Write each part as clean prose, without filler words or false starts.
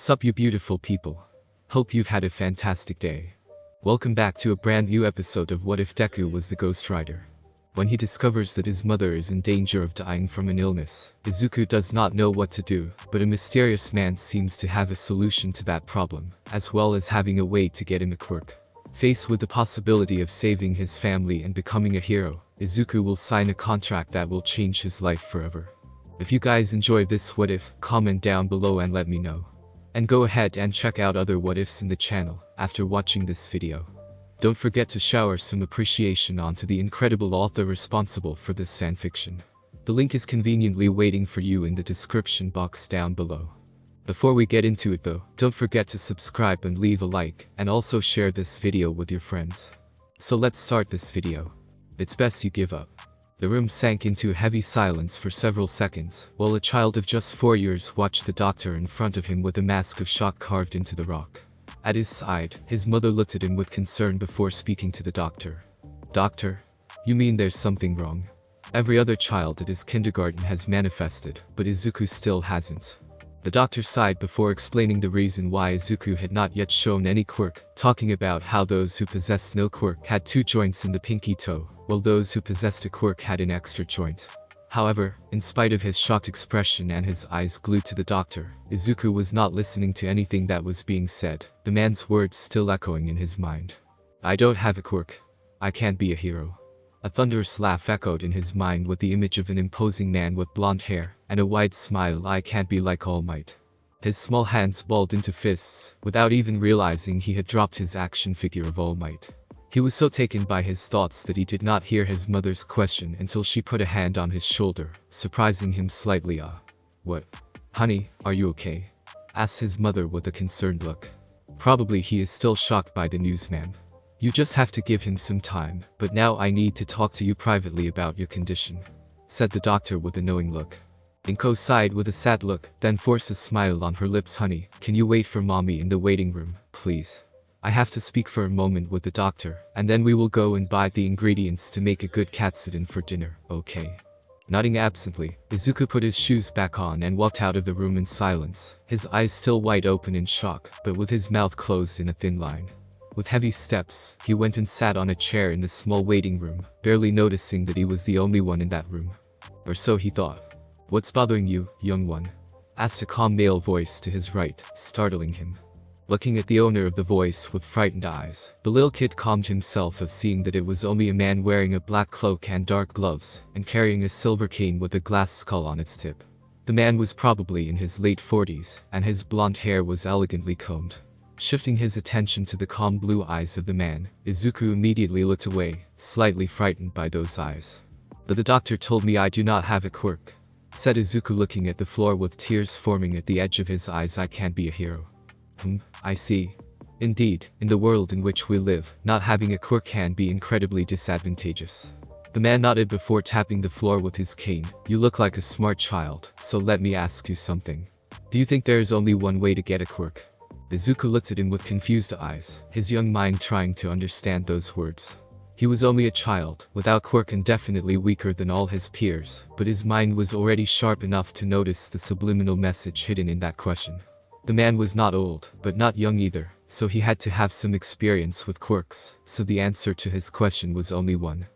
Sup you beautiful people. Hope you've had a fantastic day. Welcome back to a brand new episode of What If Deku Was the Ghost Rider. When he discovers that his mother is in danger of dying from an illness, Izuku does not know what to do, but a mysterious man seems to have a solution to that problem, as well as having a way to get him a quirk. Faced with the possibility of saving his family and becoming a hero, Izuku will sign a contract that will change his life forever. If you guys enjoy this what if, comment down below and let me know. And go ahead and check out other what ifs in the channel after watching this video. Don't forget to shower some appreciation onto the incredible author responsible for this fanfiction. The link is conveniently waiting for you in the description box down below. Before we get into it though, don't forget to subscribe and leave a like, and also share this video with your friends. So let's start this video. It's best you give up. The room sank into a heavy silence for several seconds, while a child of just 4 years watched the doctor in front of him with a mask of shock carved into the rock. At his side, his mother looked at him with concern before speaking to the doctor. "Doctor? You mean there's something wrong? Every other child at his kindergarten has manifested, but Izuku still hasn't." The doctor sighed before explaining the reason why Izuku had not yet shown any quirk, talking about how those who possessed no quirk had 2 joints in the pinky toe, while those who possessed a quirk had an extra joint. However, in spite of his shocked expression and his eyes glued to the doctor, Izuku was not listening to anything that was being said, the man's words still echoing in his mind. "I don't have a quirk. I can't be a hero." A thunderous laugh echoed in his mind with the image of an imposing man with blonde hair and a wide smile. "I can't be like All Might." His small hands balled into fists, without even realizing he had dropped his action figure of All Might. He was so taken by his thoughts that he did not hear his mother's question until she put a hand on his shoulder, surprising him slightly. "What? Honey, are you okay?" asked his mother with a concerned look. "Probably he is still shocked by the news, ma'am. You just have to give him some time, but now I need to talk to you privately about your condition," said the doctor with a knowing look. Inko sighed with a sad look, then forced a smile on her lips. "Honey, can you wait for mommy in the waiting room, please? I have to speak for a moment with the doctor, and then we will go and buy the ingredients to make a good katsudon for dinner, okay?" Nodding absently, Izuku put his shoes back on and walked out of the room in silence, his eyes still wide open in shock, but with his mouth closed in a thin line. With heavy steps, he went and sat on a chair in the small waiting room, barely noticing that he was the only one in that room. Or so he thought. "What's bothering you, young one?" asked a calm male voice to his right, startling him. Looking at the owner of the voice with frightened eyes, the little kid calmed himself of seeing that it was only a man wearing a black cloak and dark gloves, and carrying a silver cane with a glass skull on its tip. The man was probably in his late 40s, and his blonde hair was elegantly combed. Shifting his attention to the calm blue eyes of the man, Izuku immediately looked away, slightly frightened by those eyes. "But the doctor told me I do not have a quirk," said Izuku looking at the floor with tears forming at the edge of his eyes. "I can't be a hero." I see. Indeed, in the world in which we live, not having a quirk can be incredibly disadvantageous." The man nodded before tapping the floor with his cane. "You look like a smart child, so let me ask you something. Do you think there is only one way to get a quirk?" Izuku looked at him with confused eyes, his young mind trying to understand those words. He was only a child, without quirk and definitely weaker than all his peers, but his mind was already sharp enough to notice the subliminal message hidden in that question. The man was not old, but not young either, so he had to have some experience with quirks, so the answer to his question was only one.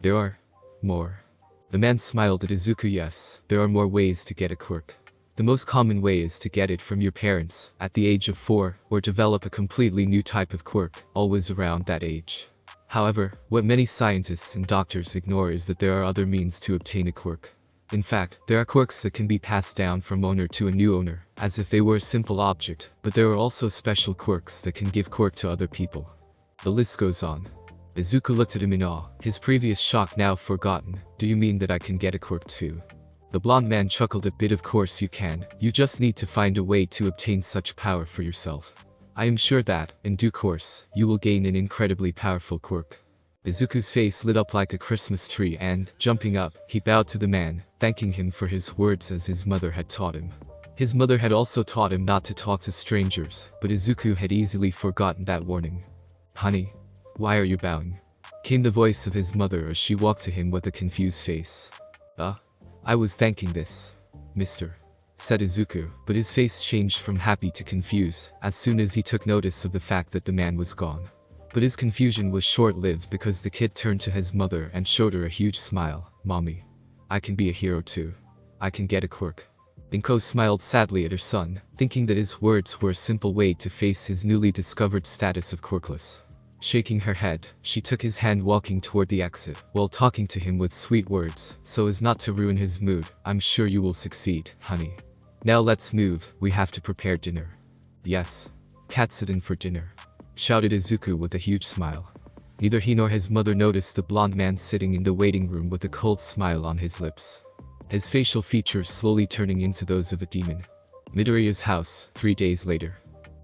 "There are more." The man smiled at Izuku. "Yes, there are more ways to get a quirk. The most common way is to get it from your parents, at the age of 4, or develop a completely new type of quirk, always around that age. However, what many scientists and doctors ignore is that there are other means to obtain a quirk. In fact, there are quirks that can be passed down from owner to a new owner, as if they were a simple object, but there are also special quirks that can give quirk to other people. The list goes on." Izuku looked at him in awe, his previous shock now forgotten. "Do you mean that I can get a quirk too?" The blonde man chuckled a bit. "Of course you can, you just need to find a way to obtain such power for yourself. I am sure that, in due course, you will gain an incredibly powerful quirk." Izuku's face lit up like a Christmas tree and, jumping up, he bowed to the man, thanking him for his words as his mother had taught him. His mother had also taught him not to talk to strangers, but Izuku had easily forgotten that warning. "Honey, why are you bowing?" came the voice of his mother as she walked to him with a confused face. I was thanking this, Mr. said Izuku, but his face changed from happy to confused as soon as he took notice of the fact that the man was gone. But his confusion was short-lived because the kid turned to his mother and showed her a huge smile. "Mommy, I can be a hero too. I can get a quirk." Inko smiled sadly at her son, thinking that his words were a simple way to face his newly discovered status of quirkless. Shaking her head, she took his hand walking toward the exit, while talking to him with sweet words, so as not to ruin his mood. "I'm sure you will succeed, honey. Now let's move, we have to prepare dinner." "Yes. Katsudon for dinner," shouted Izuku with a huge smile. Neither he nor his mother noticed the blonde man sitting in the waiting room with a cold smile on his lips, his facial features slowly turning into those of a demon. Midoriya's house, 3 days later.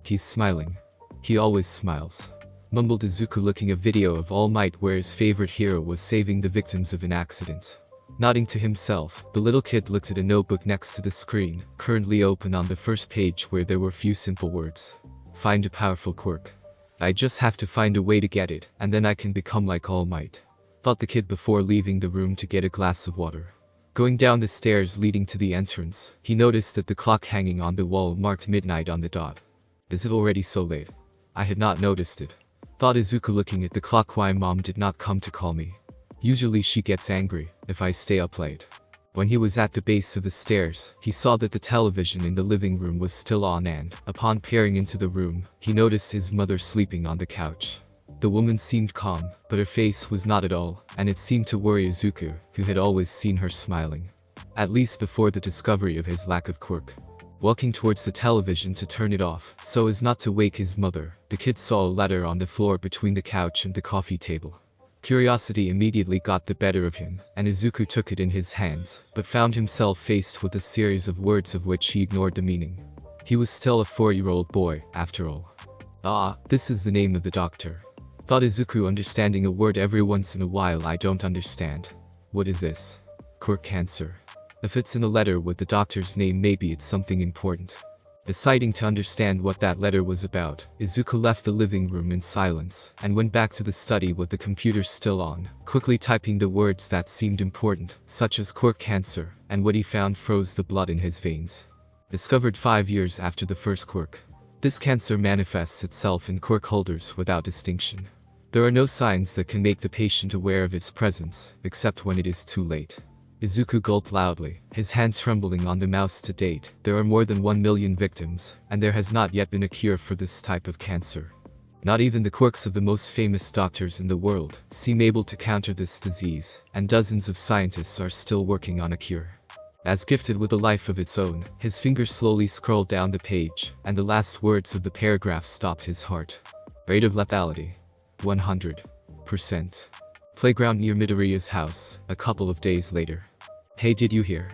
"He's smiling. He always smiles," mumbled Izuku, looking a video of All Might where his favorite hero was saving the victims of an accident. Nodding to himself, the little kid looked at a notebook next to the screen, currently open on the first page where there were few simple words. "Find a powerful quirk. I just have to find a way to get it, and then I can become like All Might," thought the kid before leaving the room to get a glass of water. Going down the stairs leading to the entrance, he noticed that the clock hanging on the wall marked midnight on the dot. "Is it already so late? I had not noticed it," thought Izuku, looking at the clock. "Why mom did not come to call me? Usually she gets angry if I stay up late." When he was at the base of the stairs, he saw that the television in the living room was still on, and, upon peering into the room, he noticed his mother sleeping on the couch. The woman seemed calm, but her face was not at all, and it seemed to worry Izuku, who had always seen her smiling. At least before the discovery of his lack of quirk. Walking towards the television to turn it off, so as not to wake his mother, the kid saw a letter on the floor between the couch and the coffee table. Curiosity immediately got the better of him, and Izuku took it in his hands, but found himself faced with a series of words of which he ignored the meaning. He was still a 4-year-old boy, after all. "Ah, this is the name of the doctor," thought Izuku, understanding a word every once in a while. "I don't understand. What is this? Quirk cancer. If it's in a letter with the doctor's name, maybe it's something important." Deciding to understand what that letter was about, Izuku left the living room in silence, and went back to the study with the computer still on, quickly typing the words that seemed important, such as quirk cancer, and what he found froze the blood in his veins. Discovered 5 years after the first quirk. This cancer manifests itself in quirk holders without distinction. There are no signs that can make the patient aware of its presence, except when it is too late. Izuku gulped loudly, his hand trembling on the mouse. To date, there are more than 1 million victims, and there has not yet been a cure for this type of cancer. Not even the quirks of the most famous doctors in the world seem able to counter this disease, and dozens of scientists are still working on a cure. As gifted with a life of its own, his fingers slowly scrolled down the page, and the last words of the paragraph stopped his heart. Rate of lethality: 100%. Playground near Midoriya's house, a couple of days later. "Hey, did you hear?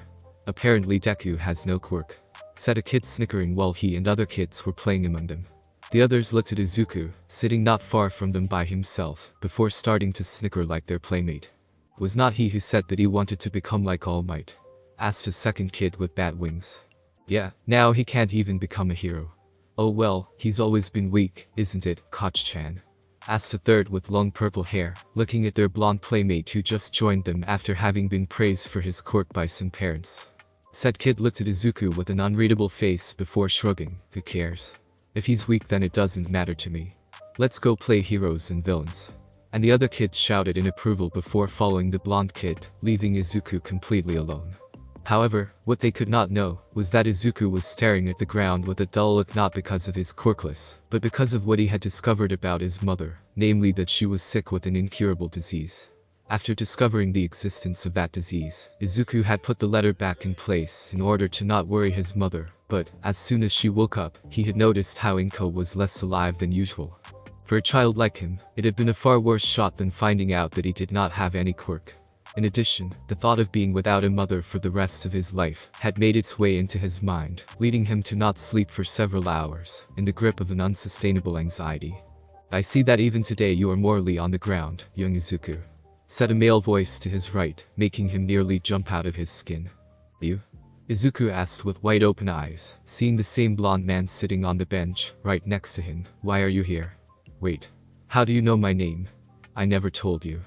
Apparently Deku has no quirk," said a kid, snickering while he and other kids were playing among them. The others looked at Izuku, sitting not far from them by himself, before starting to snicker like their playmate. "Was not he who said that he wanted to become like All Might?" asked a second kid with bat wings. "Yeah, now he can't even become a hero." "Oh well, he's always been weak, isn't it, Koch-chan?" asked a third with long purple hair, looking at their blonde playmate who just joined them after having been praised for his quirk by some parents. Said kid looked at Izuku with an unreadable face before shrugging. "Who cares? If he's weak, then it doesn't matter to me. Let's go play heroes and villains." And the other kids shouted in approval before following the blonde kid, leaving Izuku completely alone. However, what they could not know was that Izuku was staring at the ground with a dull look, not because of his quirkless, but because of what he had discovered about his mother, namely that she was sick with an incurable disease. After discovering the existence of that disease, Izuku had put the letter back in place in order to not worry his mother, but, as soon as she woke up, he had noticed how Inko was less alive than usual. For a child like him, it had been a far worse shot than finding out that he did not have any quirk. In addition, the thought of being without a mother for the rest of his life had made its way into his mind, leading him to not sleep for several hours, in the grip of an unsustainable anxiety. "I see that even today you are morally on the ground, young Izuku," said a male voice to his right, making him nearly jump out of his skin. "You?" Izuku asked with wide open eyes, seeing the same blonde man sitting on the bench, right next to him. "Why are you here? Wait. How do you know my name? I never told you."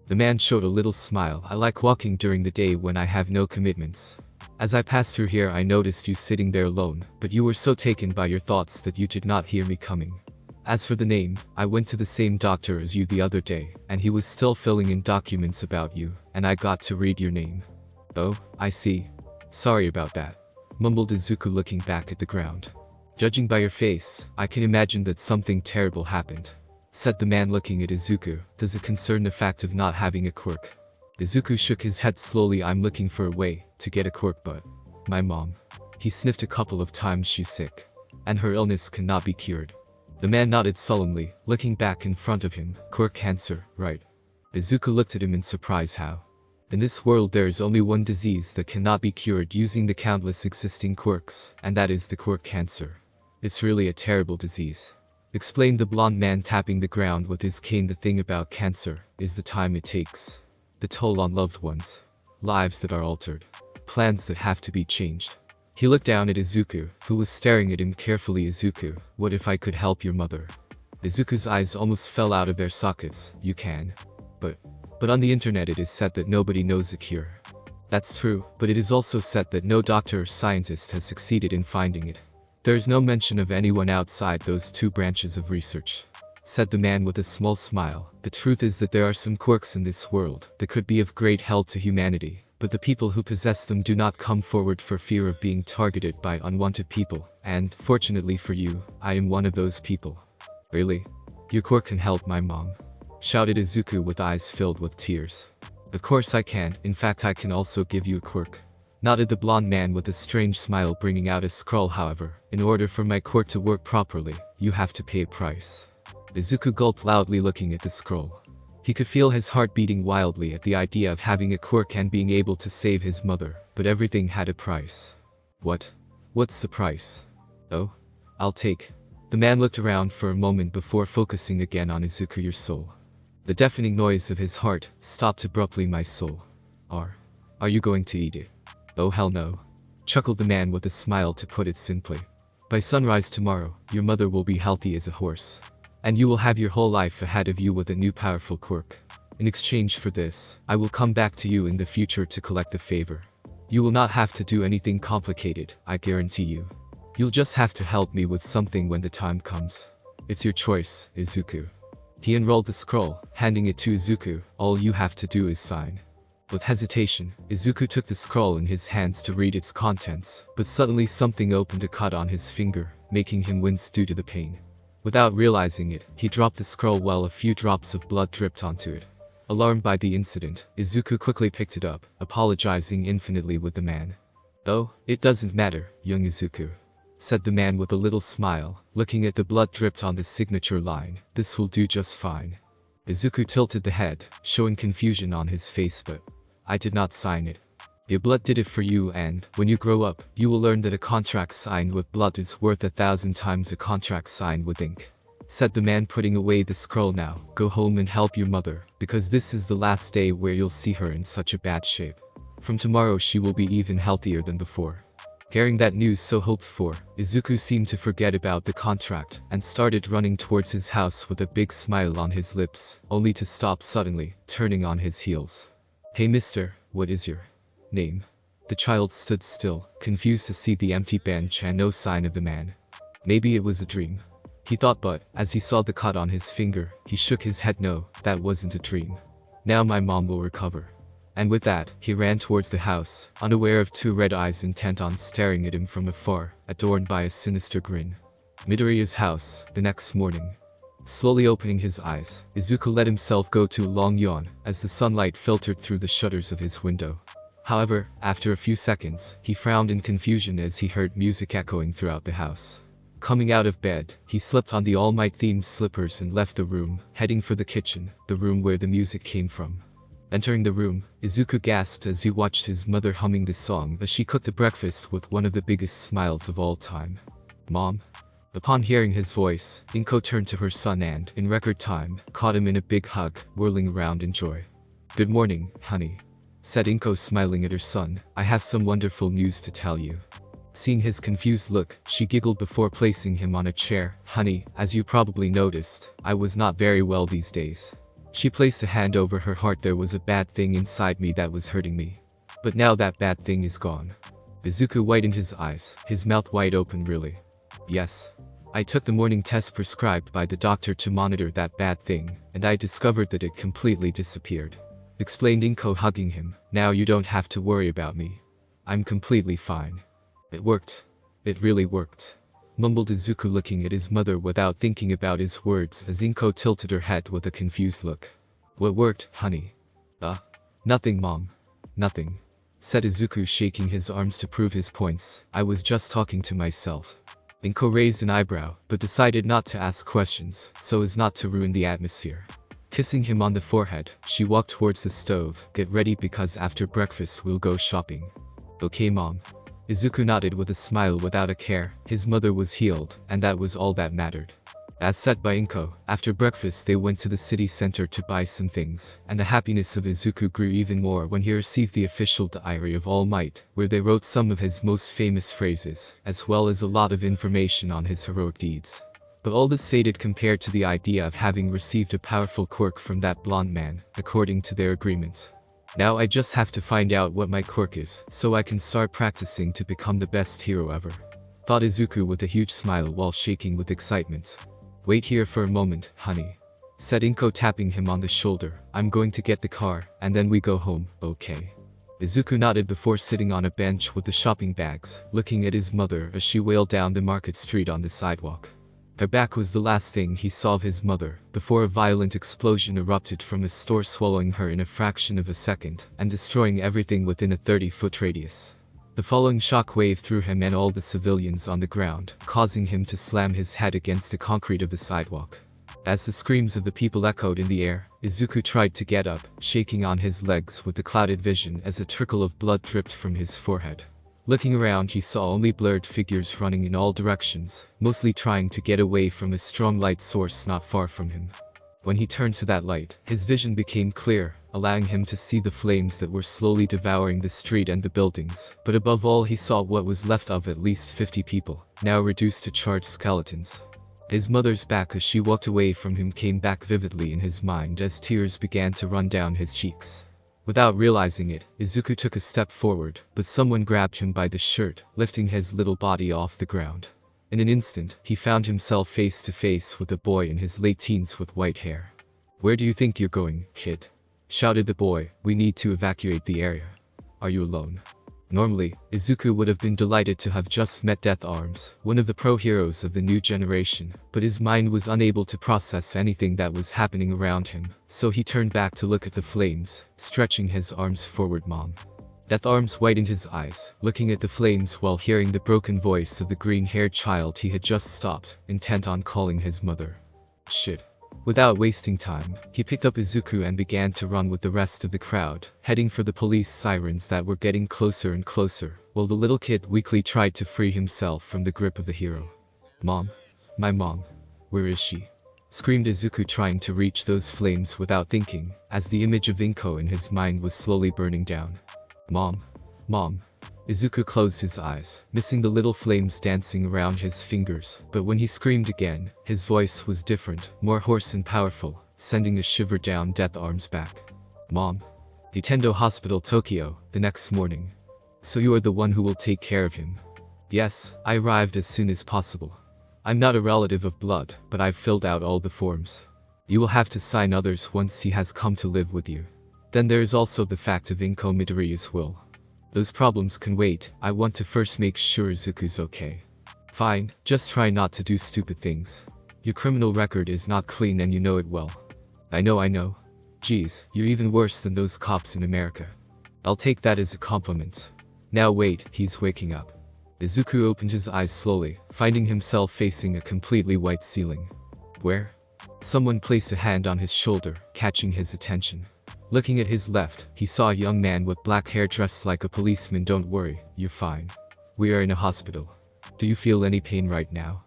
The man showed a little smile. "I like walking during the day when I have no commitments. As I passed through here I noticed you sitting there alone, but you were so taken by your thoughts that you did not hear me coming. As for the name, I went to the same doctor as you the other day, and he was still filling in documents about you, and I got to read your name. Oh, I see. Sorry about that, mumbled Izuku looking back at the ground. Judging by your face, I can imagine that something terrible happened, said the man looking at Izuku. Does it concern the fact of not having a quirk? Izuku shook his head slowly. I'm looking for a way to get a quirk, but my mom. He sniffed a couple of times. She's sick, and her illness cannot be cured. The man nodded sullenly, looking back in front of him. Quirk cancer, right? Izuku looked at him in surprise. How? In this world there is only one disease that cannot be cured using the countless existing quirks, and that is the quirk cancer. It's really a terrible disease, explained the blonde man, tapping the ground with his cane. The thing about cancer is the time it takes, the toll on loved ones, lives that are altered, plans that have to be changed. He looked down at Izuku, who was staring at him carefully. Izuku, what if I could help your mother? Izuku's eyes almost fell out of their sockets. You can. But on the internet it is said that nobody knows a cure. That's true, but it is also said that no doctor or scientist has succeeded in finding it. There is no mention of anyone outside those two branches of research, said the man with a small smile. The truth is that there are some quirks in this world that could be of great help to humanity, but the people who possess them do not come forward for fear of being targeted by unwanted people, and, fortunately for you, I am one of those people. Really? Your quirk can help my mom? Shouted Izuku with eyes filled with tears. Of course I can. In fact, I can also give you a quirk, nodded the blonde man with a strange smile, bringing out a scroll. However, in order for my quirk to work properly, you have to pay a price. Izuku gulped loudly, looking at the scroll. He could feel his heart beating wildly at the idea of having a quirk and being able to save his mother, but everything had a price. What? What's the price? Oh, I'll take. The man looked around for a moment before focusing again on Izuku. Your soul. The deafening noise of his heart stopped abruptly. My soul. Are you going to eat it? Oh hell no, chuckled the man with a smile. To put it simply, by sunrise tomorrow, your mother will be healthy as a horse, and you will have your whole life ahead of you with a new powerful quirk. In exchange for this, I will come back to you in the future to collect the favor. You will not have to do anything complicated, I guarantee you. You'll just have to help me with something when the time comes. It's your choice, Izuku. He unrolled the scroll, handing it to Izuku. All you have to do is sign. With hesitation, Izuku took the scroll in his hands to read its contents, but suddenly something opened a cut on his finger, making him wince due to the pain. Without realizing it, he dropped the scroll while a few drops of blood dripped onto it. Alarmed by the incident, Izuku quickly picked it up, apologizing infinitely with the man. Oh, it doesn't matter, young Izuku, said the man with a little smile, looking at the blood dripped on the signature line. This will do just fine. Izuku tilted the head, showing confusion on his face. But I did not sign it. Your blood did it for you, and when you grow up, you will learn that a contract signed with blood is worth 1,000 times a contract signed with ink, said the man, putting away the scroll. Now, go home and help your mother, because this is the last day where you'll see her in such a bad shape. From tomorrow she will be even healthier than before. Hearing that news so hoped for, Izuku seemed to forget about the contract and started running towards his house with a big smile on his lips, only to stop suddenly, turning on his heels. Hey mister, what is your name? The child stood still, confused to see the empty bench and no sign of the man. Maybe it was a dream, he thought, but as he saw the cut on his finger, he shook his head. No, that wasn't a dream. Now my mom will recover. And with that, he ran towards the house, unaware of two red eyes intent on staring at him from afar, adorned by a sinister grin. Midoriya's house, the next morning. Slowly opening his eyes, Izuku let himself go to a long yawn, as the sunlight filtered through the shutters of his window. However, after a few seconds, he frowned in confusion as he heard music echoing throughout the house. Coming out of bed, he slipped on the All Might-themed slippers and left the room, heading for the kitchen, the room where the music came from. Entering the room, Izuku gasped as he watched his mother humming this song as she cooked a breakfast with one of the biggest smiles of all time. Mom? Upon hearing his voice, Inko turned to her son and, in record time, caught him in a big hug, whirling around in joy. Good morning, honey, said Inko, smiling at her son. I have some wonderful news to tell you. Seeing his confused look, she giggled before placing him on a chair. Honey, as you probably noticed, I was not very well these days. She placed a hand over her heart. There was a bad thing inside me that was hurting me. But now that bad thing is gone. Izuku widened his eyes, his mouth wide open. Really? Yes. I took the morning test prescribed by the doctor to monitor that bad thing, and I discovered that it completely disappeared. Explained Inko, hugging him. Now you don't have to worry about me. I'm completely fine. It worked. It really worked. Mumbled Izuku, looking at his mother without thinking about his words as Inko tilted her head with a confused look. What worked, honey? Nothing, Mom. Nothing. Said Izuku, shaking his arms to prove his points. I was just talking to myself. Inko raised an eyebrow, but decided not to ask questions, so as not to ruin the atmosphere. Kissing him on the forehead, she walked towards the stove. Get ready because after breakfast we'll go shopping. Okay, Mom. Izuku nodded with a smile without a care. His mother was healed, and that was all that mattered. As said by Inko, after breakfast they went to the city center to buy some things, and the happiness of Izuku grew even more when he received the official diary of All Might, where they wrote some of his most famous phrases, as well as a lot of information on his heroic deeds. But all this faded compared to the idea of having received a powerful quirk from that blonde man, according to their agreement. Now I just have to find out what my quirk is, so I can start practicing to become the best hero ever. Thought Izuku with a huge smile while shaking with excitement. Wait here for a moment, honey. Said Inko, tapping him on the shoulder. I'm going to get the car, and then we go home, okay? Izuku nodded before sitting on a bench with the shopping bags, looking at his mother as she wailed down the market street on the sidewalk. Her back was the last thing he saw of his mother, before a violent explosion erupted from a store, swallowing her in a fraction of a second, and destroying everything within a 30-foot radius. The following shock wave threw him and all the civilians on the ground, causing him to slam his head against the concrete of the sidewalk. As the screams of the people echoed in the air, Izuku tried to get up, shaking on his legs with the clouded vision as a trickle of blood dripped from his forehead. Looking around, he saw only blurred figures running in all directions, mostly trying to get away from a strong light source not far from him. When he turned to that light, his vision became clear, allowing him to see the flames that were slowly devouring the street and the buildings. But above all, he saw what was left of at least 50 people, now reduced to charred skeletons. His mother's back as she walked away from him came back vividly in his mind as tears began to run down his cheeks. Without realizing it, Izuku took a step forward, but someone grabbed him by the shirt, lifting his little body off the ground. In an instant, he found himself face to face with a boy in his late teens with white hair. Where do you think you're going, kid? Shouted the boy. We need to evacuate the area. Are you alone? Normally, Izuku would have been delighted to have just met Death Arms, one of the pro-heroes of the new generation, but his mind was unable to process anything that was happening around him, so he turned back to look at the flames, stretching his arms forward. Mom. Death Arms widened his eyes, looking at the flames while hearing the broken voice of the green-haired child he had just stopped, intent on calling his mother. Shit. Without wasting time, he picked up Izuku and began to run with the rest of the crowd, heading for the police sirens that were getting closer and closer, while the little kid weakly tried to free himself from the grip of the hero. Mom. My mom. Where is she? Screamed Izuku, trying to reach those flames without thinking, as the image of Inko in his mind was slowly burning down. Mom. Mom. Izuku closed his eyes, missing the little flames dancing around his fingers, but when he screamed again, his voice was different, more hoarse and powerful, sending a shiver down Death Arms' back. Mom. Nintendo Hospital, Tokyo, the next morning. So you are the one who will take care of him? Yes, I arrived as soon as possible. I'm not a relative of blood, but I've filled out all the forms. You will have to sign others once he has come to live with you. Then there is also the fact of Inko Midoriya's will. Those problems can wait. I want to first make sure Izuku's okay. Fine, just try not to do stupid things. Your criminal record is not clean and you know it well. I know. Geez, you're even worse than those cops in America. I'll take that as a compliment. Now wait, he's waking up. Izuku opened his eyes slowly, finding himself facing a completely white ceiling. Where? Someone placed a hand on his shoulder, catching his attention. Looking at his left, he saw a young man with black hair dressed like a policeman. Don't worry, you're fine. We are in a hospital. Do you feel any pain right now?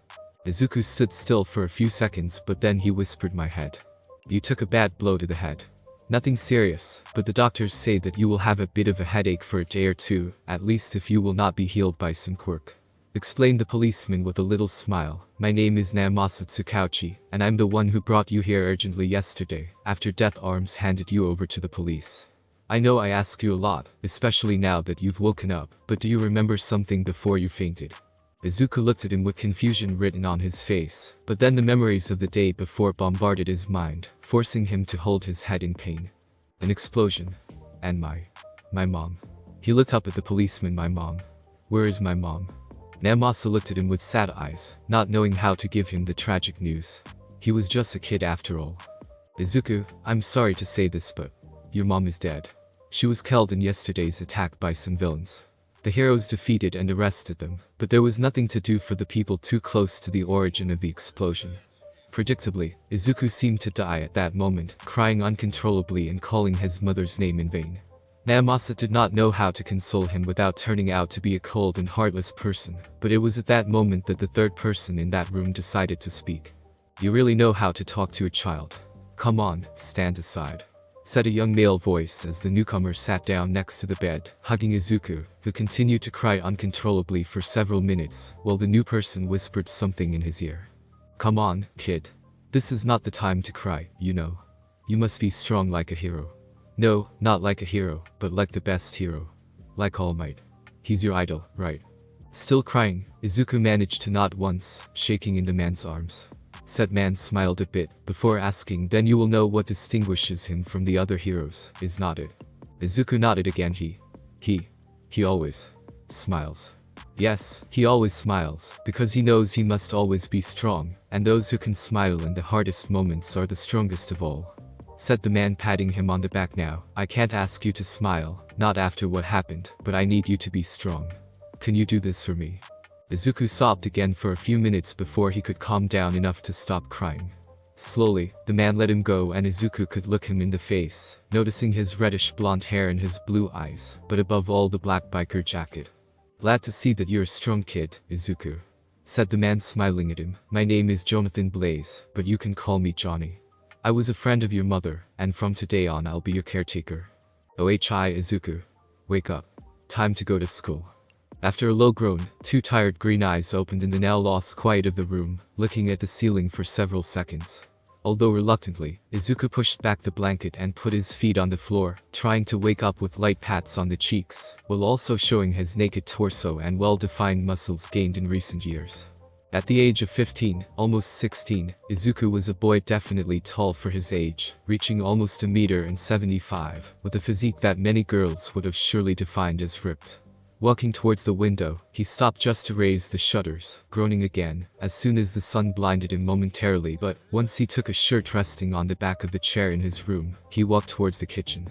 Izuku stood still for a few seconds, but then he whispered, my head. You took a bad blow to the head. Nothing serious, but the doctors say that you will have a bit of a headache for a day or two, at least if you will not be healed by some quirk. Explained the policeman with a little smile. My name is Namasa Tsukauchi, and I'm the one who brought you here urgently yesterday, after Death Arms handed you over to the police. I know I ask you a lot, especially now that you've woken up, but do you remember something before you fainted? Izuku looked at him with confusion written on his face, but then the memories of the day before bombarded his mind, forcing him to hold his head in pain. An explosion. And my mom. He looked up at the policeman. My mom. Where is my mom? Namasa looked at him with sad eyes, not knowing how to give him the tragic news. He was just a kid after all. Izuku, I'm sorry to say this, but your mom is dead. She was killed in yesterday's attack by some villains. The heroes defeated and arrested them, but there was nothing to do for the people too close to the origin of the explosion. Predictably, Izuku seemed to die at that moment, crying uncontrollably and calling his mother's name in vain. Namasa did not know how to console him without turning out to be a cold and heartless person, but it was at that moment that the third person in that room decided to speak. You really know how to talk to a child. Come on, stand aside, said a young male voice as the newcomer sat down next to the bed, hugging Izuku, who continued to cry uncontrollably for several minutes, while the new person whispered something in his ear. Come on, kid. This is not the time to cry, you know. You must be strong like a hero. No, not like a hero, but like the best hero. Like All Might. He's your idol, right? Still crying, Izuku managed to nod once, shaking in the man's arms. Said man smiled a bit, before asking, then you will know what distinguishes him from the other heroes, is not it? Izuku nodded again. He always smiles. Yes, he always smiles, because he knows he must always be strong, and those who can smile in the hardest moments are the strongest of all. Said the man, patting him on the back. Now, I can't ask you to smile, not after what happened, but I need you to be strong. Can you do this for me? Izuku sobbed again for a few minutes before he could calm down enough to stop crying. Slowly, the man let him go and Izuku could look him in the face, noticing his reddish blonde hair and his blue eyes, but above all the black biker jacket. Glad to see that you're a strong kid, Izuku, said the man smiling at him. My name is Jonathan Blaze, but you can call me Johnny. I was a friend of your mother, and from today on I'll be your caretaker. Ohi Izuku. Wake up. Time to go to school. After a low groan, two tired green eyes opened in the now lost quiet of the room, looking at the ceiling for several seconds. Although reluctantly, Izuku pushed back the blanket and put his feet on the floor, trying to wake up with light pats on the cheeks, while also showing his naked torso and well-defined muscles gained in recent years. At the age of 15, almost 16, Izuku was a boy definitely tall for his age, reaching almost 1.75 m, with a physique that many girls would have surely defined as ripped. Walking towards the window, he stopped just to raise the shutters, groaning again, as soon as the sun blinded him momentarily, but once he took a shirt resting on the back of the chair in his room, he walked towards the kitchen.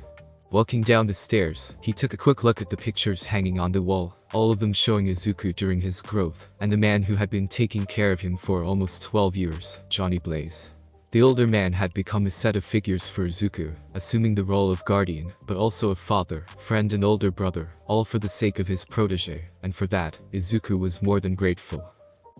Walking down the stairs, he took a quick look at the pictures hanging on the wall, all of them showing Izuku during his growth, and the man who had been taking care of him for almost 12 years, Johnny Blaze. The older man had become a set of figures for Izuku, assuming the role of guardian, but also of father, friend and older brother, all for the sake of his protege, and for that, Izuku was more than grateful.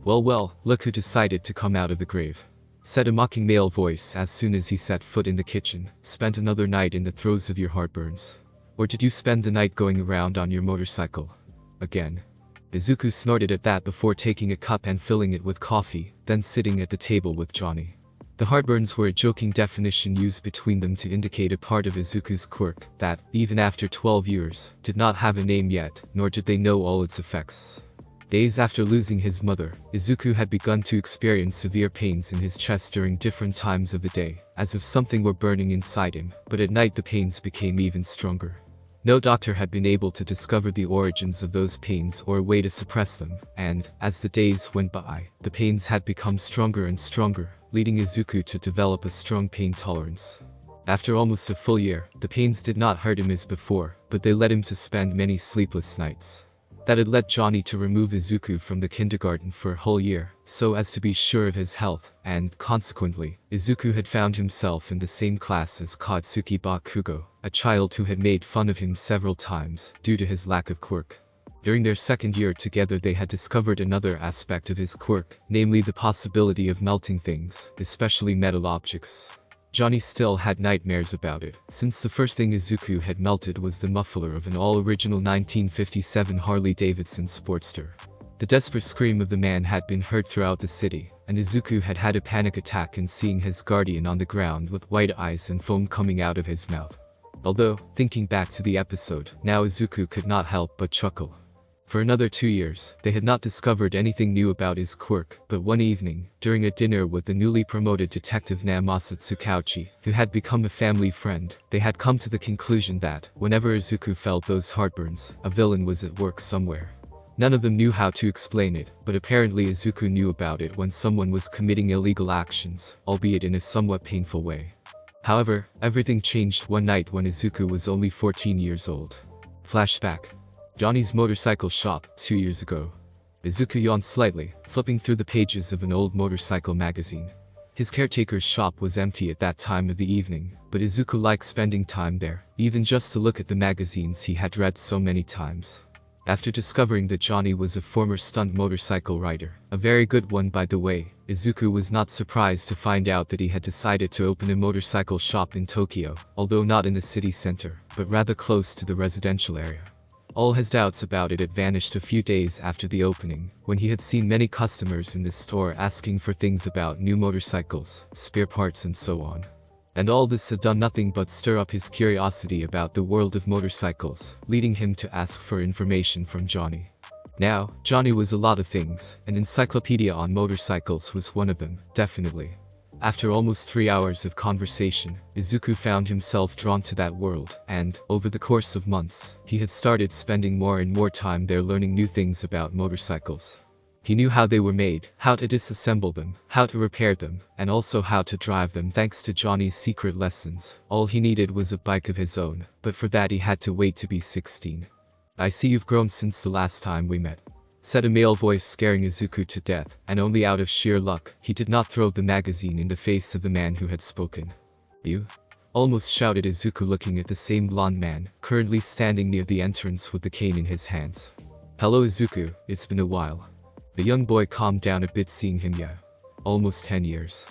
Well, look who decided to come out of the grave, said a mocking male voice as soon as he set foot in the kitchen. Spent another night in the throes of your heartburns? Or did you spend the night going around on your motorcycle? Again. Izuku snorted at that before taking a cup and filling it with coffee, then sitting at the table with Johnny. The heartburns were a joking definition used between them to indicate a part of Izuku's quirk that, even after 12 years, did not have a name yet, nor did they know all its effects. Days after losing his mother, Izuku had begun to experience severe pains in his chest during different times of the day, as if something were burning inside him, but at night the pains became even stronger. No doctor had been able to discover the origins of those pains or a way to suppress them, and, as the days went by, the pains had become stronger and stronger, leading Izuku to develop a strong pain tolerance. After almost a full year, the pains did not hurt him as before, but they led him to spend many sleepless nights. That had led Johnny to remove Izuku from the kindergarten for a whole year, so as to be sure of his health, and, consequently, Izuku had found himself in the same class as Katsuki Bakugo, a child who had made fun of him several times, due to his lack of quirk. During their second year together they had discovered another aspect of his quirk, namely the possibility of melting things, especially metal objects. Johnny still had nightmares about it, since the first thing Izuku had melted was the muffler of an all-original 1957 Harley-Davidson Sportster. The desperate scream of the man had been heard throughout the city, and Izuku had had a panic attack in seeing his guardian on the ground with white eyes and foam coming out of his mouth. Although, thinking back to the episode, now Izuku could not help but chuckle. For another 2 years, they had not discovered anything new about his quirk, but one evening, during a dinner with the newly promoted detective Namasa Tsukauchi, who had become a family friend, they had come to the conclusion that, whenever Izuku felt those heartburns, a villain was at work somewhere. None of them knew how to explain it, but apparently Izuku knew about it when someone was committing illegal actions, albeit in a somewhat painful way. However, everything changed one night when Izuku was only 14 years old. Flashback. Johnny's motorcycle shop, 2 years ago. Izuku yawned slightly, flipping through the pages of an old motorcycle magazine. His caretaker's shop was empty at that time of the evening, but Izuku liked spending time there, even just to look at the magazines he had read so many times. After discovering that Johnny was a former stunt motorcycle rider, a very good one by the way, Izuku was not surprised to find out that he had decided to open a motorcycle shop in Tokyo, although not in the city center, but rather close to the residential area. All his doubts about it had vanished a few days after the opening, when he had seen many customers in the store asking for things about new motorcycles, spare parts and so on. And all this had done nothing but stir up his curiosity about the world of motorcycles, leading him to ask for information from Johnny. Now, Johnny was a lot of things, and encyclopedia on motorcycles was one of them, definitely. After almost 3 hours of conversation, Izuku found himself drawn to that world, and, over the course of months, he had started spending more and more time there learning new things about motorcycles. He knew how they were made, how to disassemble them, how to repair them, and also how to drive them thanks to Johnny's secret lessons. All he needed was a bike of his own, but for that he had to wait to be 16. "I see you've grown since the last time we met," said a male voice, scaring Izuku to death, and only out of sheer luck, he did not throw the magazine in the face of the man who had spoken. "You?" almost shouted Izuku, looking at the same blonde man, currently standing near the entrance with the cane in his hands. "Hello Izuku, it's been a while." The young boy calmed down a bit, seeing him. "Yeah. Almost 10 years.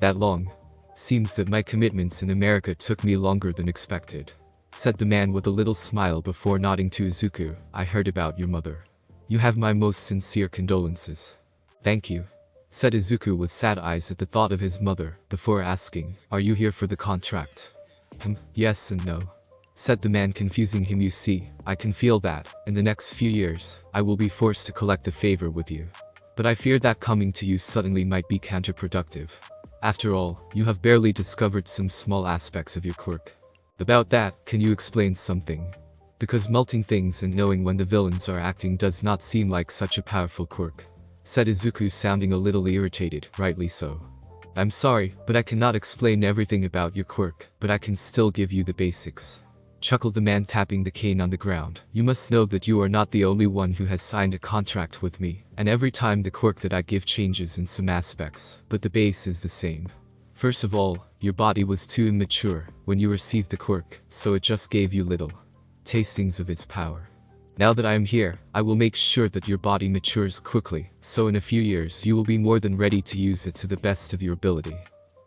That long? Seems that my commitments in America took me longer than expected," said the man with a little smile before nodding to Izuku. "I heard about your mother. You have my most sincere condolences." "Thank you," said Izuku with sad eyes at the thought of his mother, before asking, "Are you here for the contract?" Yes and no," said the man, confusing him. "You see, I can feel that, in the next few years, I will be forced to collect a favor with you. But I fear that coming to you suddenly might be counterproductive. After all, you have barely discovered some small aspects of your quirk. About that, can you explain something? Because melting things and knowing when the villains are acting does not seem like such a powerful quirk," said Izuku, sounding a little irritated, rightly so. "I'm sorry, but I cannot explain everything about your quirk, but I can still give you the basics," chuckled the man, tapping the cane on the ground. "You must know that you are not the only one who has signed a contract with me, and every time the quirk that I give changes in some aspects, but the base is the same. First of all, your body was too immature when you received the quirk, so it just gave you little tastings of its power. Now that I am here, I will make sure that your body matures quickly, so in a few years you will be more than ready to use it to the best of your ability."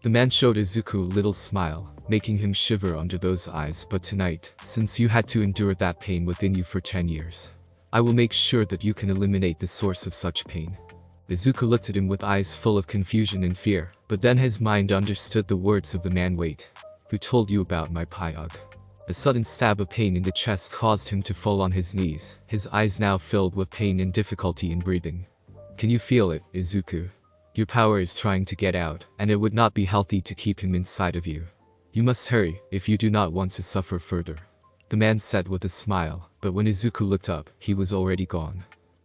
The man showed Izuku a little smile, making him shiver under those eyes. "But tonight, since you had to endure that pain within you for 10 years, I will make sure that you can eliminate the source of such pain." Izuku looked at him with eyes full of confusion and fear, but then his mind understood the words of the man. "Wait. Who told you about my pyog?" A sudden stab of pain in the chest caused him to fall on his knees, his eyes now filled with pain and difficulty in breathing. "Can you feel it, Izuku? Your power is trying to get out, and it would not be healthy to keep him inside of you. You must hurry, if you do not want to suffer further," the man said with a smile, but when Izuku looked up, he was already gone.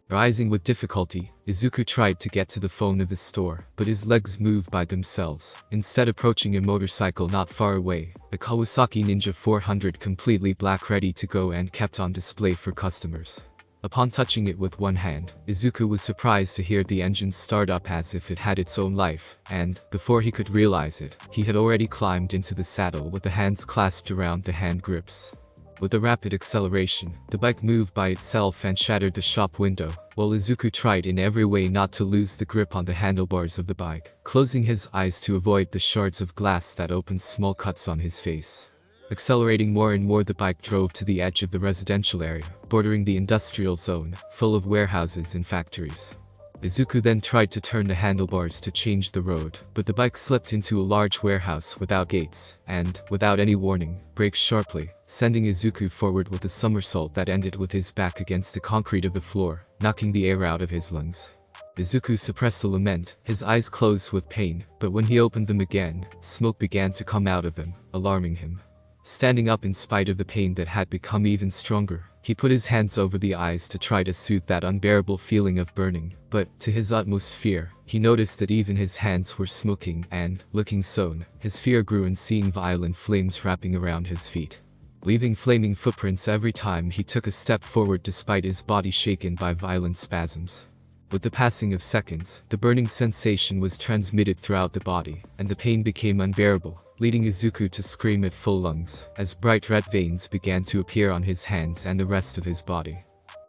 Rising with difficulty, Izuku tried to get to the phone of the store, but his legs moved by themselves, instead approaching a motorcycle not far away, a Kawasaki Ninja 400 completely black, ready to go and kept on display for customers. Upon touching it with one hand, Izuku was surprised to hear the engine start up as if it had its own life, and, before he could realize it, he had already climbed into the saddle with the hands clasped around the hand grips. With a rapid acceleration, the bike moved by itself and shattered the shop window, while Izuku tried in every way not to lose the grip on the handlebars of the bike, closing his eyes to avoid the shards of glass that opened small cuts on his face. Accelerating more and more, the bike drove to the edge of the residential area, bordering the industrial zone, full of warehouses and factories. Izuku then tried to turn the handlebars to change the road, but the bike slipped into a large warehouse without gates, and, without any warning, braked sharply, sending Izuku forward with a somersault that ended with his back against the concrete of the floor, knocking the air out of his lungs. Izuku suppressed a lament, his eyes closed with pain, but when he opened them again, smoke began to come out of them, alarming him. Standing up in spite of the pain that had become even stronger, he put his hands over the eyes to try to soothe that unbearable feeling of burning, but, to his utmost fear, he noticed that even his hands were smoking and, looking sown, his fear grew in seeing violent flames wrapping around his feet, leaving flaming footprints every time he took a step forward despite his body shaken by violent spasms. With the passing of seconds, the burning sensation was transmitted throughout the body, and the pain became unbearable, leading Izuku to scream at full lungs, as bright red veins began to appear on his hands and the rest of his body.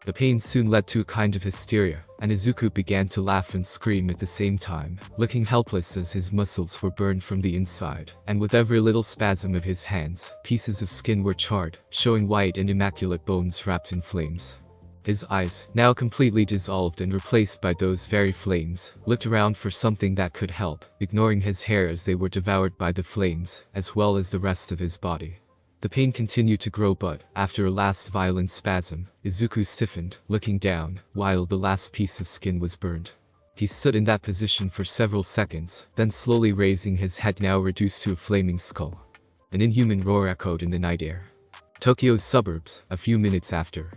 The pain soon led to a kind of hysteria, and Izuku began to laugh and scream at the same time, looking helpless as his muscles were burned from the inside, and with every little spasm of his hands, pieces of skin were charred, showing white and immaculate bones wrapped in flames. His eyes, now completely dissolved and replaced by those very flames, looked around for something that could help, ignoring his hair as they were devoured by the flames, as well as the rest of his body. The pain continued to grow but, after a last violent spasm, Izuku stiffened, looking down, while the last piece of skin was burned. He stood in that position for several seconds, then slowly raising his head now reduced to a flaming skull. An inhuman roar echoed in the night air. Tokyo's suburbs, a few minutes after.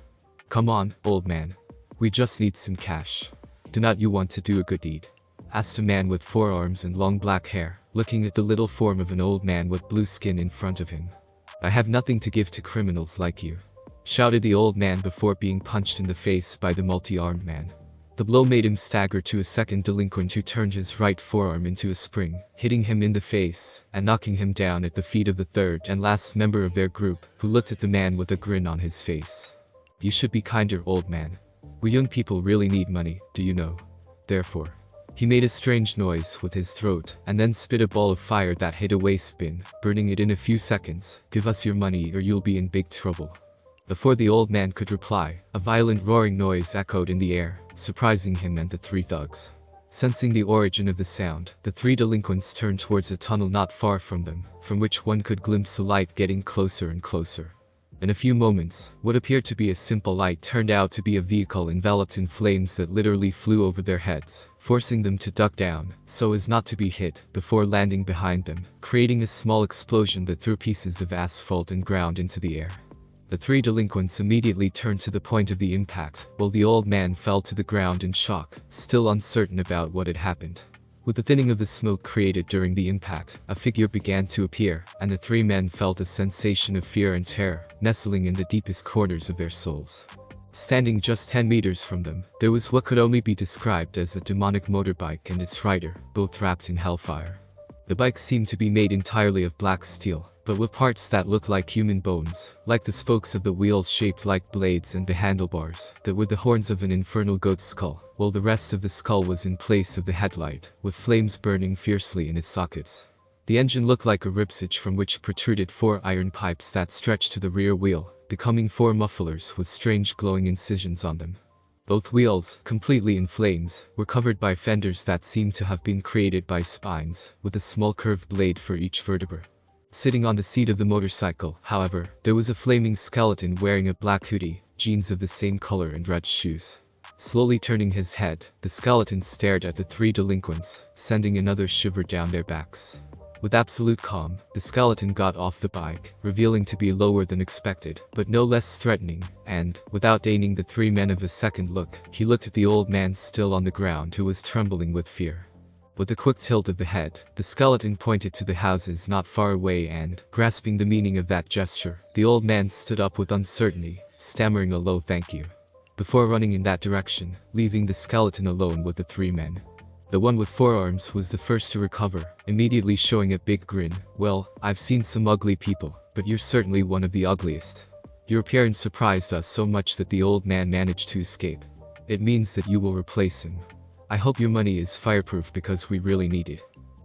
"Come on, old man. We just need some cash. Do not you want to do a good deed?" asked a man with 4 arms and long black hair, looking at the little form of an old man with blue skin in front of him. "I have nothing to give to criminals like you," shouted the old man before being punched in the face by the multi-armed man. The blow made him stagger to a second delinquent who turned his right forearm into a spring, hitting him in the face, and knocking him down at the feet of the third and last member of their group, who looked at the man with a grin on his face. "You should be kinder, old man. We young people really need money, do you know? Therefore." He made a strange noise with his throat, and then spit a ball of fire that hit a waste bin, burning it in a few seconds. "Give us your money or you'll be in big trouble." Before the old man could reply, a violent roaring noise echoed in the air, surprising him and the 3 thugs. Sensing the origin of the sound, the 3 delinquents turned towards a tunnel not far from them, from which one could glimpse the light getting closer and closer. In a few moments, what appeared to be a simple light turned out to be a vehicle enveloped in flames that literally flew over their heads, forcing them to duck down, so as not to be hit, before landing behind them, creating a small explosion that threw pieces of asphalt and ground into the air. The 3 delinquents immediately turned to the point of the impact, while the old man fell to the ground in shock, still uncertain about what had happened. With the thinning of the smoke created during the impact, a figure began to appear, and the 3 men felt a sensation of fear and terror, nestling in the deepest corners of their souls. Standing just 10 meters from them, there was what could only be described as a demonic motorbike and its rider, both wrapped in hellfire. The bike seemed to be made entirely of black steel, but with parts that looked like human bones, like the spokes of the wheels shaped like blades and the handlebars, that were the horns of an infernal goat skull, while the rest of the skull was in place of the headlight, with flames burning fiercely in its sockets. The engine looked like a ribcage from which protruded 4 iron pipes that stretched to the rear wheel, becoming 4 mufflers with strange glowing incisions on them. Both wheels, completely in flames, were covered by fenders that seemed to have been created by spines, with a small curved blade for each vertebra. Sitting on the seat of the motorcycle, however, there was a flaming skeleton wearing a black hoodie, jeans of the same color and red shoes. Slowly turning his head, the skeleton stared at the 3 delinquents, sending another shiver down their backs. With absolute calm, the skeleton got off the bike, revealing to be lower than expected, but no less threatening, and, without deigning the 3 men of a second look, he looked at the old man still on the ground who was trembling with fear. With a quick tilt of the head, the skeleton pointed to the houses not far away and, grasping the meaning of that gesture, the old man stood up with uncertainty, stammering a low "thank you," before running in that direction, leaving the skeleton alone with the 3 men. The one with 4 arms was the first to recover, immediately showing a big grin. "Well, I've seen some ugly people, but you're certainly one of the ugliest. Your appearance surprised us so much that the old man managed to escape. It means that you will replace him. I hope your money is fireproof because we really need it."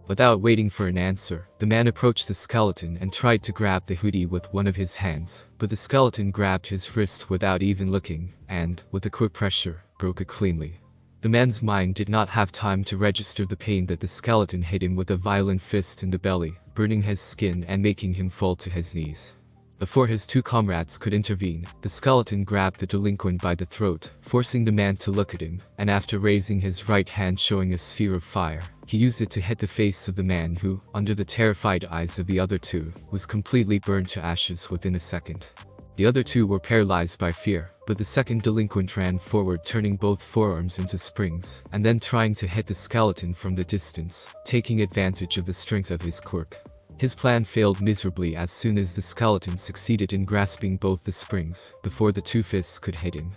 Without waiting for an answer, the man approached the skeleton and tried to grab the hoodie with one of his hands, but the skeleton grabbed his wrist without even looking, and, with a quick pressure, broke it cleanly. The man's mind did not have time to register the pain that the skeleton hit him with a violent fist in the belly, burning his skin and making him fall to his knees. Before his two comrades could intervene, the skeleton grabbed the delinquent by the throat, forcing the man to look at him, and after raising his right hand showing a sphere of fire, he used it to hit the face of the man who, under the terrified eyes of the other two, was completely burned to ashes within a second. The other two were paralyzed by fear, but the second delinquent ran forward, turning both forearms into springs, and then trying to hit the skeleton from the distance, taking advantage of the strength of his quirk. His plan failed miserably as soon as the skeleton succeeded in grasping both the springs, before the two fists could hit him.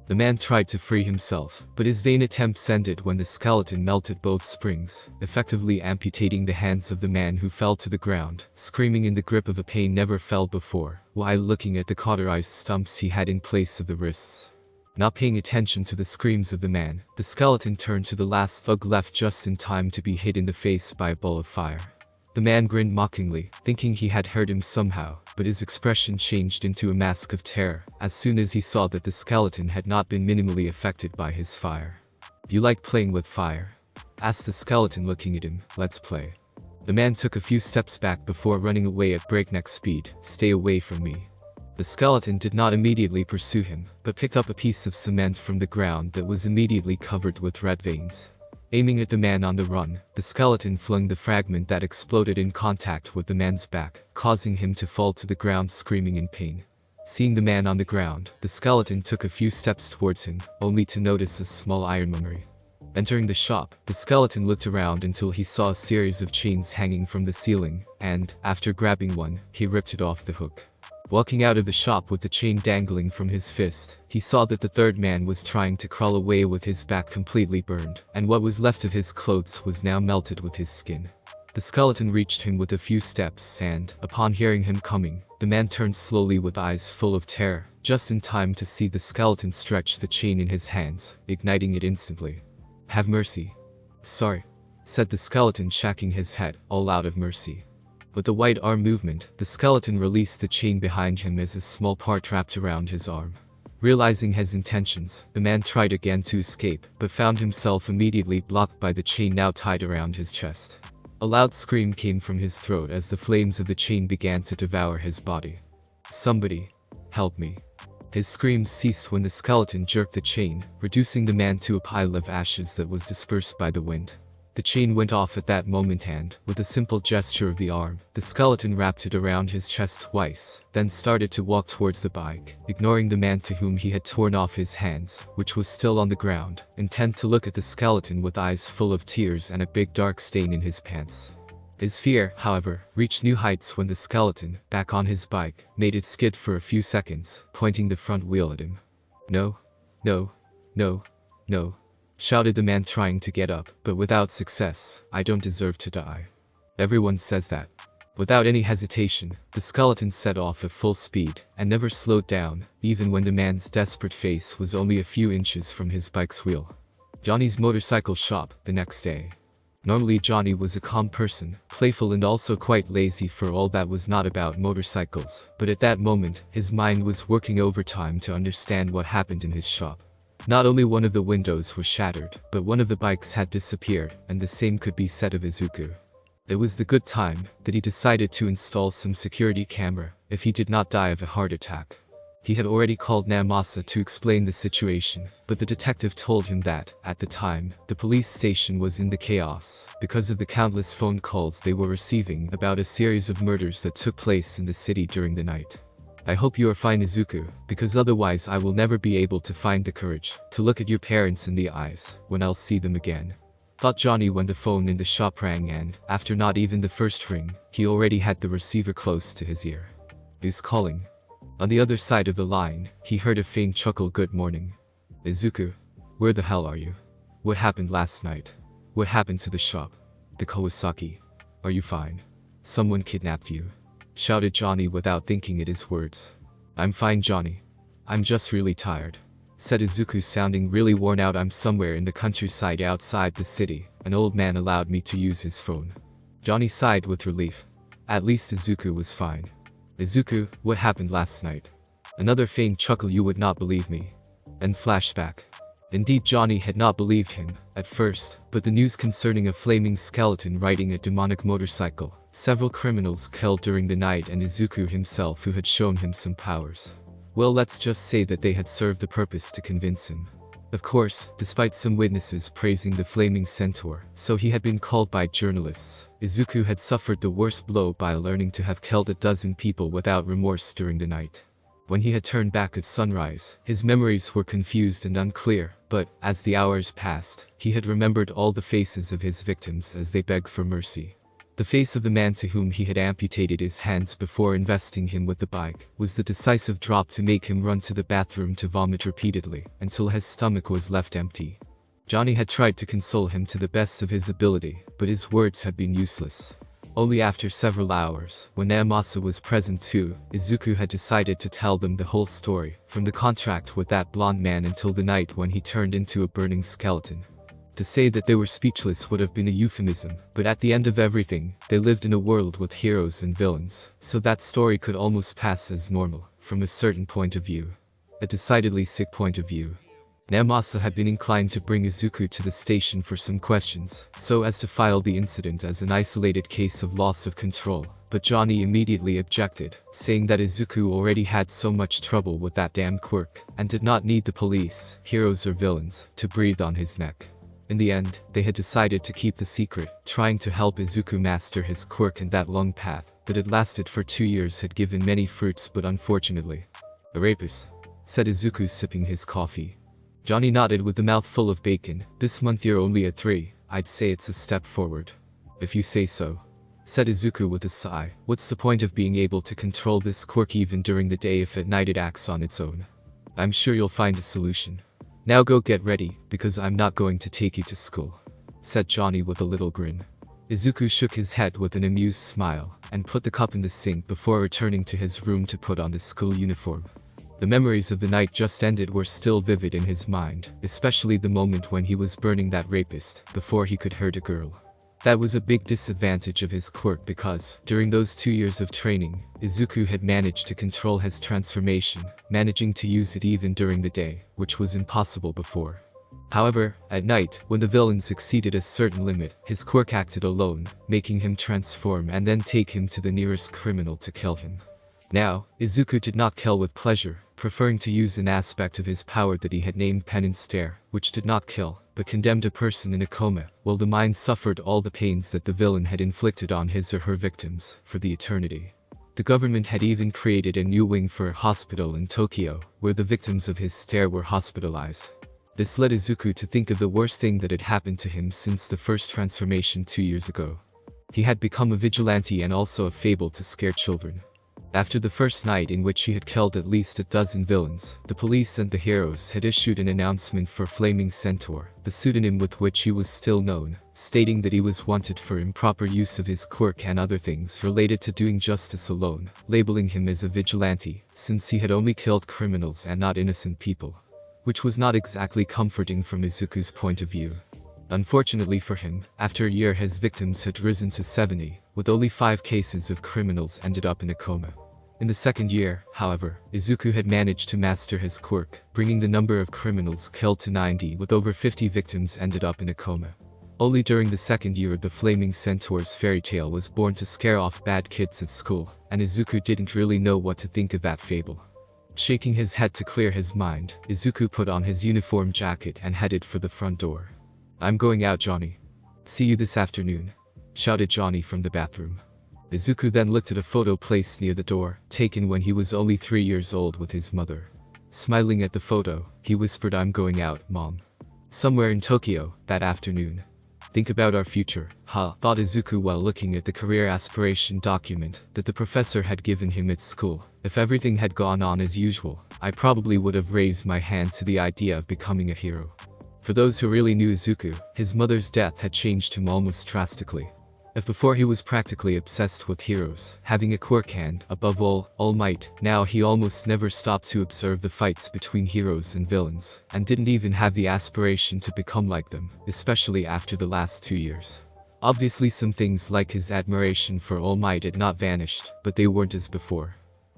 The man tried to free himself, but his vain attempts ended when the skeleton melted both springs, effectively amputating the hands of the man who fell to the ground, screaming in the grip of a pain never felt before, while looking at the cauterized stumps he had in place of the wrists. Not paying attention to the screams of the man, the skeleton turned to the last thug left just in time to be hit in the face by a ball of fire. The man grinned mockingly, thinking he had hurt him somehow, but his expression changed into a mask of terror as soon as he saw that the skeleton had not been minimally affected by his fire. "You like playing with fire?" asked the skeleton, looking at him. "Let's play." The man took a few steps back before running away at breakneck speed. "Stay away from me." The skeleton did not immediately pursue him, but picked up a piece of cement from the ground that was immediately covered with red veins. Aiming at the man on the run, the skeleton flung the fragment that exploded in contact with the man's back, causing him to fall to the ground screaming in pain. Seeing the man on the ground, the skeleton took a few steps towards him, only to notice a small ironmongery. Entering the shop, the skeleton looked around until he saw a series of chains hanging from the ceiling, and, after grabbing one, he ripped it off the hook. Walking out of the shop with the chain dangling from his fist, he saw that the third man was trying to crawl away with his back completely burned, and what was left of his clothes was now melted with his skin. The skeleton reached him with a few steps and, upon hearing him coming, the man turned slowly with eyes full of terror, just in time to see the skeleton stretch the chain in his hands, igniting it instantly. "Have mercy." "Sorry," said the skeleton, shaking his head, all out of mercy. With a wide arm movement, the skeleton released the chain behind him as a small part wrapped around his arm. Realizing his intentions, the man tried again to escape, but found himself immediately blocked by the chain now tied around his chest. A loud scream came from his throat as the flames of the chain began to devour his body. "Somebody, help me." His screams ceased when the skeleton jerked the chain, reducing the man to a pile of ashes that was dispersed by the wind. The chain went off at that moment and, with a simple gesture of the arm, the skeleton wrapped it around his chest twice, then started to walk towards the bike, ignoring the man to whom he had torn off his hands, which was still on the ground, intent to look at the skeleton with eyes full of tears and a big dark stain in his pants. His fear, however, reached new heights when the skeleton, back on his bike, made it skid for a few seconds, pointing the front wheel at him. "No, no, no, no," shouted the man, trying to get up, but without success. "I don't deserve to die. Everyone says that." Without any hesitation, the skeleton set off at full speed, and never slowed down, even when the man's desperate face was only a few inches from his bike's wheel. Johnny's motorcycle shop, the next day. Normally Johnny was a calm person, playful and also quite lazy for all that was not about motorcycles, but at that moment, his mind was working overtime to understand what happened in his shop. Not only one of the windows was shattered, but one of the bikes had disappeared, and the same could be said of Izuku. It was the good time that he decided to install some security camera, if he did not die of a heart attack. He had already called Namasa to explain the situation, but the detective told him that, at the time, the police station was in the chaos, because of the countless phone calls they were receiving about a series of murders that took place in the city during the night. "I hope you are fine, Izuku, because otherwise I will never be able to find the courage to look at your parents in the eyes when I'll see them again," thought Johnny when the phone in the shop rang, and, after not even the first ring, he already had the receiver close to his ear. "Who's calling?" On the other side of the line, he heard a faint chuckle. "Good morning. Izuku, where the hell are you? What happened last night? What happened to the shop? The Kawasaki? Are you fine? Someone kidnapped you?" shouted Johnny without thinking at his words. "I'm fine, Johnny. I'm just really tired," said Izuku, sounding really worn out. "I'm somewhere in the countryside outside the city. An old man allowed me to use his phone." Johnny sighed with relief. At least Izuku was fine. "Izuku, what happened last night?" Another faint chuckle. "You would not believe me." And flashback. Indeed, Johnny had not believed him at first, but the news concerning a flaming skeleton riding a demonic motorcycle, several criminals killed during the night, and Izuku himself who had shown him some powers. Well, let's just say that they had served the purpose to convince him. Of course, despite some witnesses praising the flaming centaur, so he had been called by journalists, Izuku had suffered the worst blow by learning to have killed a dozen people without remorse during the night. When he had turned back at sunrise, his memories were confused and unclear, but, as the hours passed, he had remembered all the faces of his victims as they begged for mercy. The face of the man to whom he had amputated his hands before investing him with the bike was the decisive drop to make him run to the bathroom to vomit repeatedly, until his stomach was left empty. Johnny had tried to console him to the best of his ability, but his words had been useless. Only after several hours, when Naomasa was present too, Izuku had decided to tell them the whole story, from the contract with that blonde man until the night when he turned into a burning skeleton. To say that they were speechless would have been a euphemism, but at the end of everything, they lived in a world with heroes and villains, so that story could almost pass as normal, from a certain point of view. A decidedly sick point of view. Naomasa had been inclined to bring Izuku to the station for some questions, so as to file the incident as an isolated case of loss of control, but Johnny immediately objected, saying that Izuku already had so much trouble with that damn Quirk, and did not need the police, heroes or villains, to breathe on his neck. In the end, they had decided to keep the secret, trying to help Izuku master his quirk, and that long path, that had lasted for 2 years, had given many fruits, but unfortunately. "A rapist," said Izuku, sipping his coffee. Johnny nodded with a mouth full of bacon. "This month you're only at 3, I'd say it's a step forward." "If you say so," said Izuku with a sigh. "What's the point of being able to control this quirk even during the day if at night it acts on its own? I'm sure you'll find a solution. Now go get ready, because I'm not going to take you to school," said Johnny with a little grin. Izuku shook his head with an amused smile, and put the cup in the sink before returning to his room to put on the school uniform. The memories of the night just ended were still vivid in his mind, especially the moment when he was burning that rapist, before he could hurt a girl. That was a big disadvantage of his quirk because, during those 2 years of training, Izuku had managed to control his transformation, managing to use it even during the day, which was impossible before. However, at night, when the villains exceeded a certain limit, his quirk acted alone, making him transform and then take him to the nearest criminal to kill him. Now, Izuku did not kill with pleasure, preferring to use an aspect of his power that he had named Penance Stare, which did not kill, but condemned a person in a coma, while the mind suffered all the pains that the villain had inflicted on his or her victims, for the eternity. The government had even created a new wing for a hospital in Tokyo, where the victims of his stare were hospitalized. This led Izuku to think of the worst thing that had happened to him since the first transformation 2 years ago. He had become a vigilante and also a fable to scare children. After the first night in which he had killed at least a dozen villains, the police and the heroes had issued an announcement for Flaming Centaur, the pseudonym with which he was still known, stating that he was wanted for improper use of his quirk and other things related to doing justice alone, labeling him as a vigilante, since he had only killed criminals and not innocent people. Which was not exactly comforting from Izuku's point of view. Unfortunately for him, after a year his victims had risen to 70, with only 5 cases of criminals ended up in a coma. In the second year, however, Izuku had managed to master his quirk, bringing the number of criminals killed to 90, with over 50 victims ended up in a coma. Only during the second year the Flaming Centaur's fairy tale was born to scare off bad kids at school, and Izuku didn't really know what to think of that fable. Shaking his head to clear his mind, Izuku put on his uniform jacket and headed for the front door. "I'm going out, Johnny. See you this afternoon," shouted Johnny from the bathroom. Izuku then looked at a photo placed near the door, taken when he was only 3 years old with his mother. Smiling at the photo, he whispered, "I'm going out, Mom. Somewhere in Tokyo, that afternoon. Think about our future, huh?" thought Izuku while looking at the career aspiration document that the professor had given him at school. If everything had gone on as usual, I probably would have raised my hand to the idea of becoming a hero. For those who really knew Izuku, his mother's death had changed him almost drastically. If before he was practically obsessed with heroes, having a quirk and, above all might, now he almost never stopped to observe the fights between heroes and villains, and didn't even have the aspiration to become like them, especially after the last 2 years. Obviously some things like his admiration for All Might had not vanished, but they weren't as before.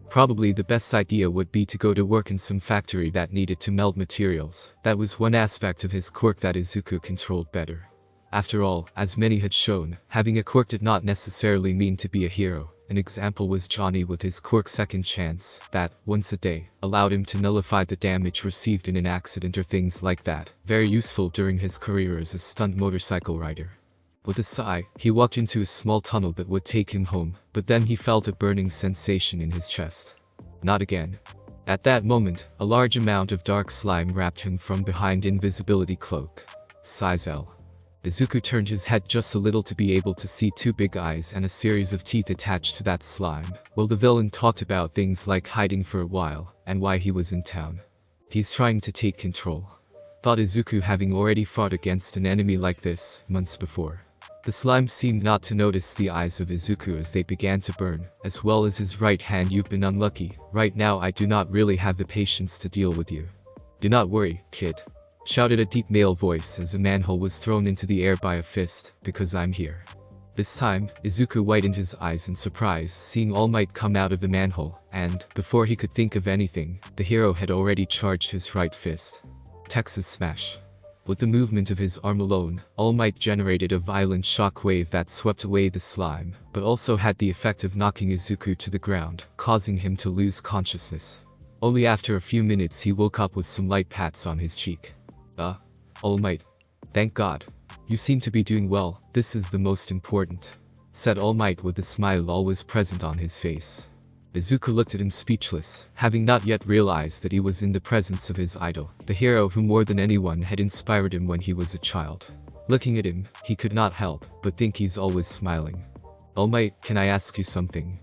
Probably the best idea would be to go to work in some factory that needed to melt materials. That was one aspect of his quirk that Izuku controlled better. After all, as many had shown, having a quirk did not necessarily mean to be a hero. An example was Johnny with his quirk Second Chance, that, once a day, allowed him to nullify the damage received in an accident or things like that, very useful during his career as a stunt motorcycle rider. With a sigh, he walked into a small tunnel that would take him home, but then he felt a burning sensation in his chest. Not again. At that moment, a large amount of dark slime wrapped him from behind invisibility cloak. Size L. Izuku turned his head just a little to be able to see two big eyes and a series of teeth attached to that slime, while the villain talked about things like hiding for a while, and why he was in town. He's trying to take control. Thought Izuku, having already fought against an enemy like this, months before. The slime seemed not to notice the eyes of Izuku as they began to burn, as well as his right hand. You've been unlucky. Right now I do not really have the patience to deal with you. Do not worry, kid. Shouted a deep male voice as a manhole was thrown into the air by a fist, because I'm here. This time, Izuku widened his eyes in surprise seeing All Might come out of the manhole, and, before he could think of anything, the hero had already charged his right fist. Texas Smash. With the movement of his arm alone, All Might generated a violent shockwave that swept away the slime, but also had the effect of knocking Izuku to the ground, causing him to lose consciousness. Only after a few minutes he woke up with some light pats on his cheek. All Might. Thank God. You seem to be doing well, this is the most important. Said All Might with a smile always present on his face. Izuku looked at him speechless, having not yet realized that he was in the presence of his idol, the hero who more than anyone had inspired him when he was a child. Looking at him, he could not help but think he's always smiling. All Might, can I ask you something?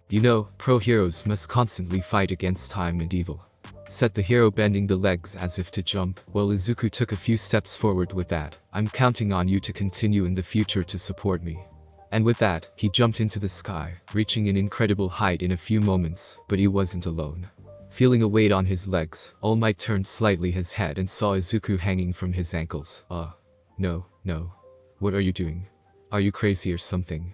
You know, pro heroes must constantly fight against time and evil. Said the hero, bending the legs as if to jump, while Izuku took a few steps forward with that. I'm counting on you to continue in the future to support me. And with that, he jumped into the sky, reaching an incredible height in a few moments, but he wasn't alone. Feeling a weight on his legs, All Might turned slightly his head and saw Izuku hanging from his ankles. No. What are you doing? Are you crazy or something?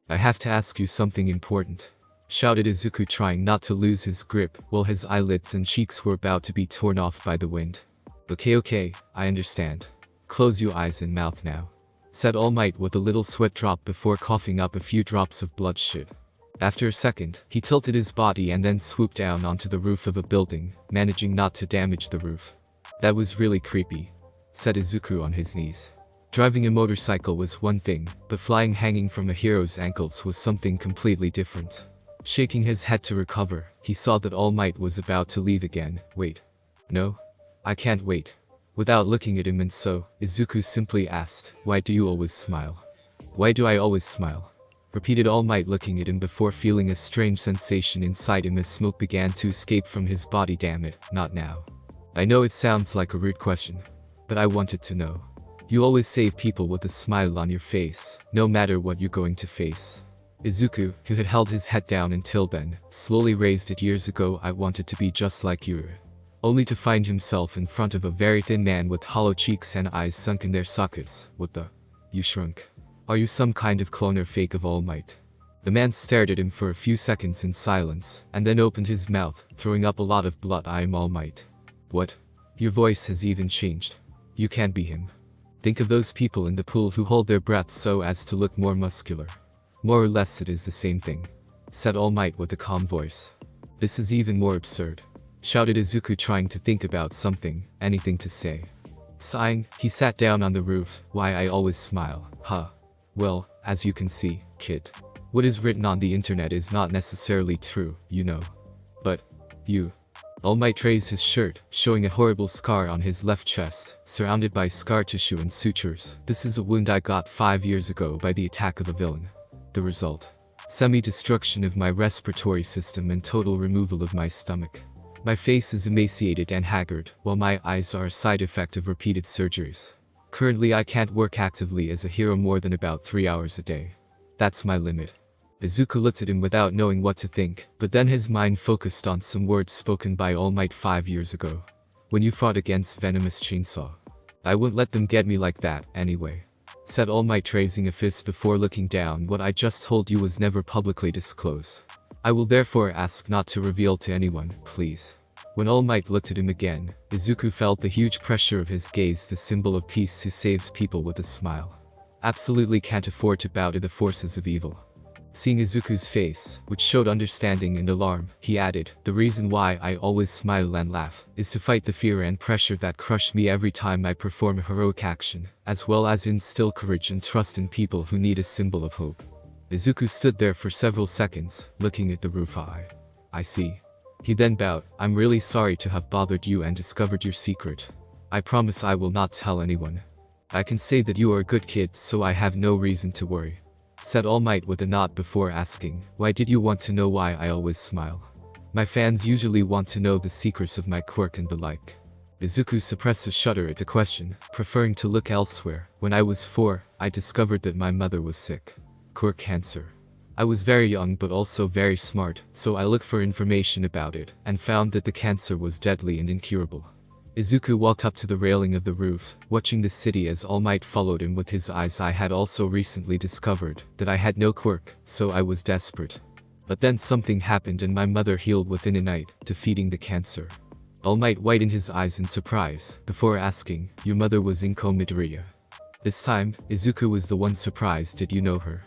I have to ask you something important. Shouted Izuku, trying not to lose his grip, while his eyelids and cheeks were about to be torn off by the wind. Okay, I understand. Close your eyes and mouth now. Said All Might with a little sweat drop before coughing up a few drops of bloodshed. After a second, he tilted his body and then swooped down onto the roof of a building, managing not to damage the roof. That was really creepy. Said Izuku on his knees. Driving a motorcycle was one thing, but flying hanging from a hero's ankles was something completely different. Shaking his head to recover, he saw that All Might was about to leave again. Wait. No? I can't wait. Without looking at him, and so, Izuku simply asked, why do you always smile? Why do I always smile? Repeated All Might, looking at him before feeling a strange sensation inside him as smoke began to escape from his body. Damn it, not now. I know it sounds like a rude question, but I wanted to know. You always save people with a smile on your face, no matter what you're going to face. Izuku, who had held his head down until then, slowly raised it. Years ago I wanted to be just like you. Only to find himself in front of a very thin man with hollow cheeks and eyes sunk in their sockets. What the? You shrunk. Are you some kind of clone or fake of All Might? The man stared at him for a few seconds in silence, and then opened his mouth, throwing up a lot of blood. I am All Might. What? Your voice has even changed. You can't be him. Think of those people in the pool who hold their breath so as to look more muscular. More or less it is the same thing. Said All Might with a calm voice. This is even more absurd. Shouted Izuku, trying to think about something, anything to say. Sighing, he sat down on the roof. Why I always smile, huh? Well, as you can see, kid. What is written on the internet is not necessarily true, you know. But, you. All Might raised his shirt, showing a horrible scar on his left chest, surrounded by scar tissue and sutures. This is a wound I got 5 years ago by the attack of a villain. The result? Semi-destruction of my respiratory system and total removal of my stomach. My face is emaciated and haggard, while my eyes are a side effect of repeated surgeries. Currently I can't work actively as a hero more than about 3 hours a day. That's my limit. Izuku looked at him without knowing what to think, but then his mind focused on some words spoken by All Might 5 years ago. When you fought against Venomous Chainsaw. I wouldn't let them get me like that, anyway. Said All Might, raising a fist before looking down. What I just told you was never publicly disclosed. I will therefore ask not to reveal to anyone, please. When All Might looked at him again, Izuku felt the huge pressure of his gaze, the symbol of peace who saves people with a smile. Absolutely can't afford to bow to the forces of evil. Seeing Izuku's face, which showed understanding and alarm, he added, the reason why I always smile and laugh, is to fight the fear and pressure that crush me every time I perform a heroic action, as well as instill courage and trust in people who need a symbol of hope. Izuku stood there for several seconds, looking at the roof. I see. He then bowed, I'm really sorry to have bothered you and discovered your secret. I promise I will not tell anyone. I can say that you are a good kid, so I have no reason to worry. Said All Might with a nod before asking, why did you want to know why I always smile? My fans usually want to know the secrets of my quirk and the like. Izuku suppressed a shudder at the question, preferring to look elsewhere. When I was 4, I discovered that my mother was sick. Quirk cancer. I was very young but also very smart, so I looked for information about it, and found that the cancer was deadly and incurable. Izuku walked up to the railing of the roof, watching the city as All Might followed him with his eyes. I had also recently discovered that I had no quirk, so I was desperate. But then something happened and my mother healed within a night, defeating the cancer. All Might widened his eyes in surprise, before asking, your mother was in coma. This time, Izuku was the one surprised. Did you know her?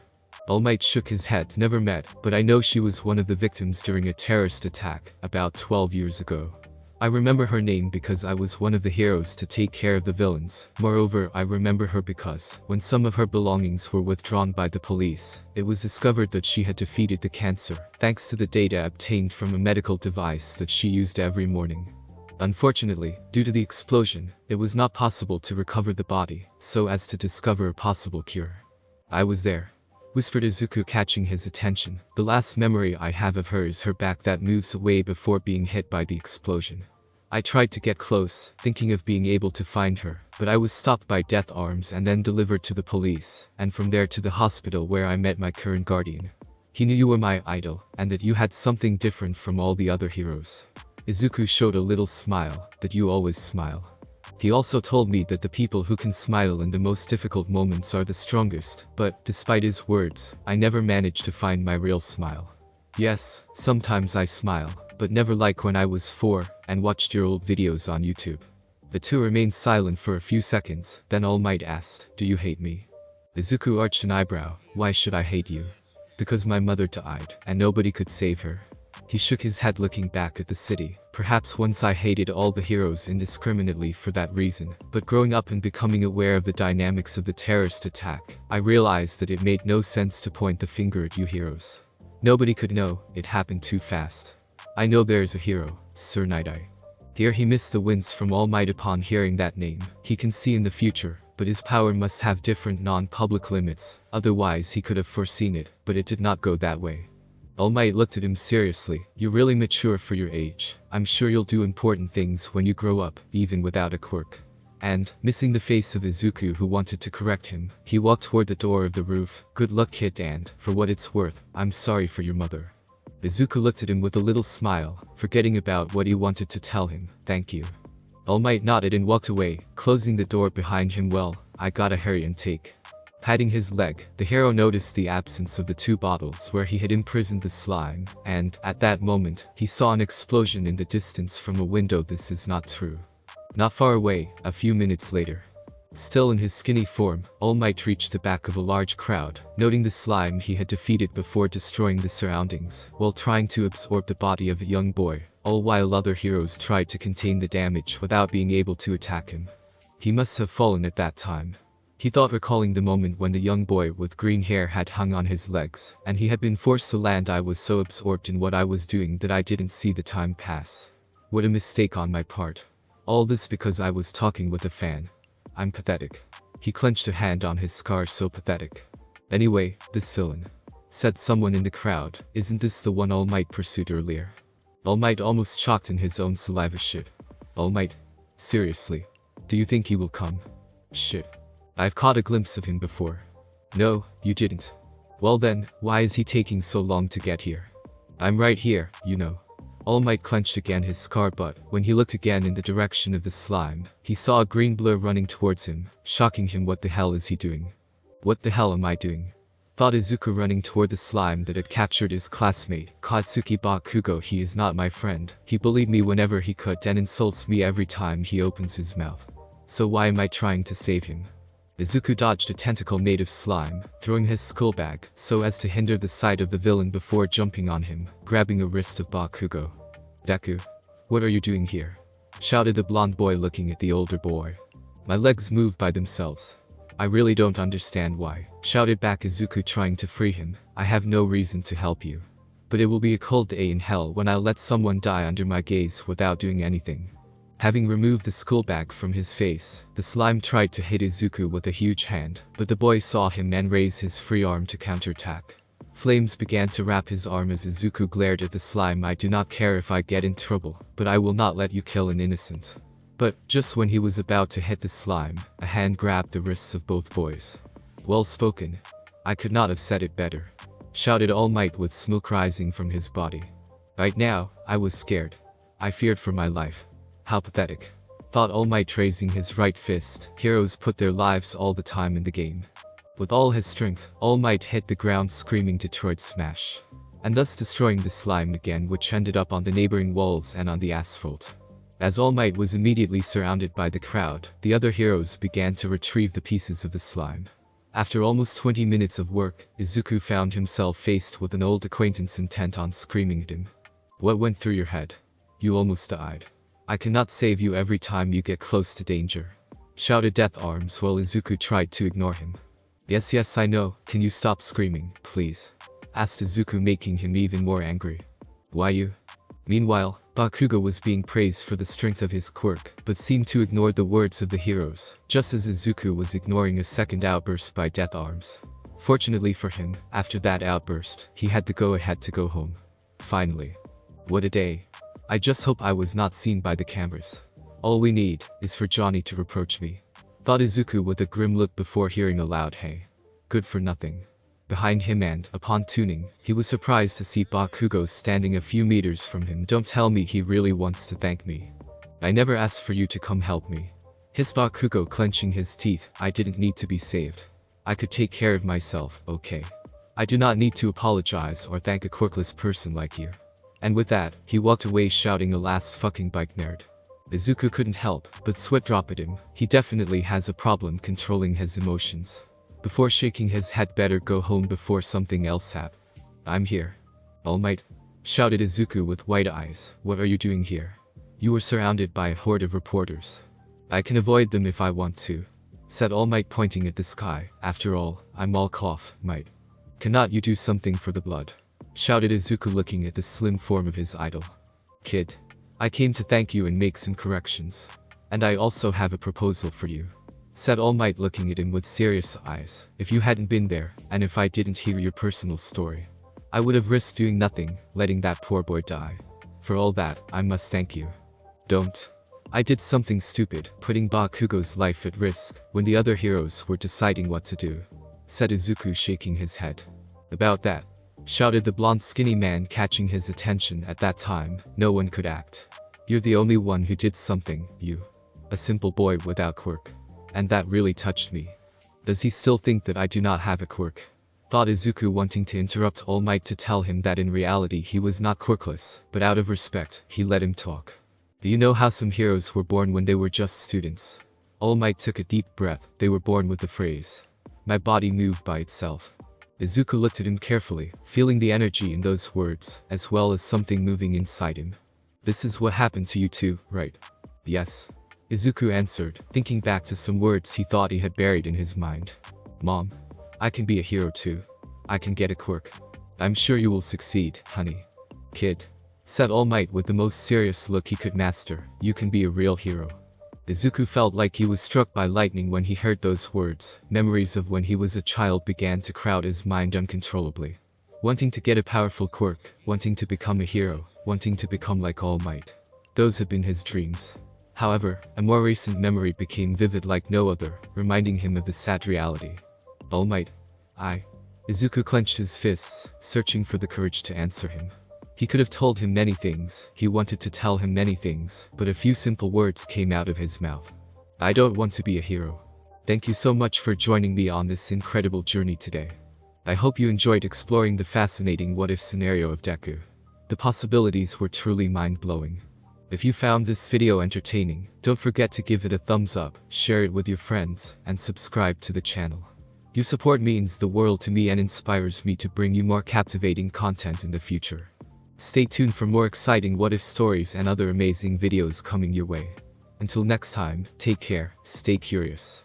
All Might shook his head. Never met, but I know she was one of the victims during a terrorist attack, about 12 years ago. I remember her name because I was one of the heroes to take care of the villains. Moreover, I remember her because, when some of her belongings were withdrawn by the police, it was discovered that she had defeated the cancer, thanks to the data obtained from a medical device that she used every morning. Unfortunately, due to the explosion, it was not possible to recover the body, so as to discover a possible cure. I was there, whispered Izuku, catching his attention. The last memory I have of her is her back that moves away before being hit by the explosion. I tried to get close, thinking of being able to find her, but I was stopped by death arms and then delivered to the police, and from there to the hospital where I met my current guardian. He knew you were my idol, and that you had something different from all the other heroes. Izuku showed a little smile, that you always smile. He also told me that the people who can smile in the most difficult moments are the strongest, but, despite his words, I never managed to find my real smile. Yes, sometimes I smile, but never like when I was 4, and watched your old videos on YouTube. The two remained silent for a few seconds, then All Might asked, do you hate me? Izuku arched an eyebrow, why should I hate you? Because my mother died, and nobody could save her. He shook his head looking back at the city. Perhaps once I hated all the heroes indiscriminately for that reason, but growing up and becoming aware of the dynamics of the terrorist attack, I realized that it made no sense to point the finger at you heroes. Nobody could know, it happened too fast. I know there is a hero, Sir Night-Eye. Here he missed the wince from All Might upon hearing that name. He can see in the future, but his power must have different non-public limits, otherwise he could have foreseen it, but it did not go that way. All Might looked at him seriously, you're really mature for your age. I'm sure you'll do important things when you grow up, even without a quirk. And, missing the face of Izuku who wanted to correct him, he walked toward the door of the roof. Good luck kid, and, for what it's worth, I'm sorry for your mother. Izuku looked at him with a little smile, forgetting about what he wanted to tell him. Thank you. All Might nodded and walked away, closing the door behind him. Well, I gotta hurry and take. Patting his leg, the hero noticed the absence of the 2 bottles where he had imprisoned the slime, and, at that moment, he saw an explosion in the distance from a window. This is not true. Not far away, a few minutes later. Still in his skinny form, All Might reached the back of a large crowd, noting the slime he had defeated before destroying the surroundings, while trying to absorb the body of a young boy, all while other heroes tried to contain the damage without being able to attack him. He must have fallen at that time. He thought, recalling the moment when the young boy with green hair had hung on his legs, and he had been forced to land. I was so absorbed in what I was doing that I didn't see the time pass. What a mistake on my part. All this because I was talking with a fan. I'm pathetic. He clenched a hand on his scar. So pathetic. Anyway, this villain, said someone in the crowd. Isn't this the one All Might pursued earlier? All Might almost choked in his own saliva. Shit. All Might? Seriously? Do you think he will come? Shit. I've caught a glimpse of him before. No, you didn't. Well then, why is he taking so long to get here? I'm right here, you know. All Might clenched again his scar, but when he looked again in the direction of the slime, he saw a green blur running towards him, shocking him. What the hell is he doing? What the hell am I doing? thought Izuku, running toward the slime that had captured his classmate, Katsuki Bakugo. He is not my friend. He bullied me whenever he could and insults me every time he opens his mouth. So why am I trying to save him? Izuku dodged a tentacle made of slime, throwing his skull back so as to hinder the sight of the villain before jumping on him, grabbing a wrist of Bakugo. Deku, what are you doing here? Shouted the blonde boy, looking at the older boy. My legs move by themselves. I really don't understand why, shouted back Izuku, trying to free him. I have no reason to help you. But it will be a cold day in hell when I let someone die under my gaze without doing anything. Having removed the skull bag from his face, the slime tried to hit Izuku with a huge hand, but the boy saw him and raised his free arm to counterattack. Flames began to wrap his arm as Izuku glared at the slime. I do not care if I get in trouble, but I will not let you kill an innocent. But, just when he was about to hit the slime, a hand grabbed the wrists of both boys. Well spoken. I could not have said it better, shouted All Might with smoke rising from his body. Right now, I was scared. I feared for my life. How pathetic, thought All Might, raising his right fist. Heroes put their lives all the time in the game. With all his strength, All Might hit the ground, screaming Detroit Smash, and thus destroying the slime again, which ended up on the neighboring walls and on the asphalt. As All Might was immediately surrounded by the crowd, the other heroes began to retrieve the pieces of the slime. After almost 20 minutes of work, Izuku found himself faced with an old acquaintance intent on screaming at him. What went through your head? You almost died. I cannot save you every time you get close to danger, shouted Death Arms while Izuku tried to ignore him. Yes, I know. Can you stop screaming, please? Asked Izuku, making him even more angry. Why you? Meanwhile, Bakugo was being praised for the strength of his quirk, but seemed to ignore the words of the heroes, just as Izuku was ignoring a second outburst by Death Arms. Fortunately for him, after that outburst, he had the go-ahead to go home. Finally. What a day. I just hope I was not seen by the cameras. All we need is for Johnny to reproach me, thought Izuku with a grim look before hearing a loud hey. Good for nothing behind him, and, upon tuning, he was surprised to see Bakugo standing a few meters from him. Don't tell me he really wants to thank me. I never asked for you to come help me, hissed Bakugo, clenching his teeth. I didn't need to be saved. I could take care of myself, okay? I do not need to apologize or thank a quirkless person like you. And with that, he walked away shouting, a last fucking bike nerd. Izuku couldn't help but sweat drop at him. He definitely has a problem controlling his emotions. Before shaking his head, better go home before something else happens. I'm here. All Might, shouted Izuku with wide eyes. What are you doing here? You were surrounded by a horde of reporters. I can avoid them if I want to, said All Might, pointing at the sky. After all, I'm all cloth, Might. Cannot you do something for the blood? Shouted Izuku, looking at the slim form of his idol. Kid, I came to thank you and make some corrections. And I also have a proposal for you, said All Might, looking at him with serious eyes. If you hadn't been there, and if I didn't hear your personal story, I would have risked doing nothing, letting that poor boy die. For all that, I must thank you. Don't. I did something stupid, putting Bakugo's life at risk, when the other heroes were deciding what to do, said Izuku, shaking his head. About that, shouted the blonde skinny man, catching his attention at that time. No one could act. You're the only one who did something, you. A simple boy without quirk. And that really touched me. Does he still think that I do not have a quirk? Thought Izuku, wanting to interrupt All Might to tell him that in reality he was not quirkless, but out of respect, he let him talk. Do you know how some heroes were born when they were just students? All Might took a deep breath. They were born with the phrase, my body moved by itself. Izuku looked at him carefully, feeling the energy in those words, as well as something moving inside him. This is what happened to you too, right? Yes. Izuku answered, thinking back to some words he thought he had buried in his mind. Mom, I can be a hero too. I can get a quirk. I'm sure you will succeed, honey. Kid, said All Might with the most serious look he could master, you can be a real hero. Izuku felt like he was struck by lightning when he heard those words. Memories of when he was a child began to crowd his mind uncontrollably. Wanting to get a powerful quirk, wanting to become a hero, wanting to become like All Might. Those had been his dreams. However, a more recent memory became vivid like no other, reminding him of the sad reality. All Might, Izuku clenched his fists, searching for the courage to answer him. He could have told him many things, he wanted to tell him many things, but a few simple words came out of his mouth. I don't want to be a hero. Thank you so much for joining me on this incredible journey today. I hope you enjoyed exploring the fascinating what-if scenario of Deku. The possibilities were truly mind-blowing. If you found this video entertaining, don't forget to give it a thumbs up, share it with your friends, and subscribe to the channel. Your support means the world to me and inspires me to bring you more captivating content in the future. Stay tuned for more exciting what-if stories and other amazing videos coming your way. Until next time, take care, stay curious.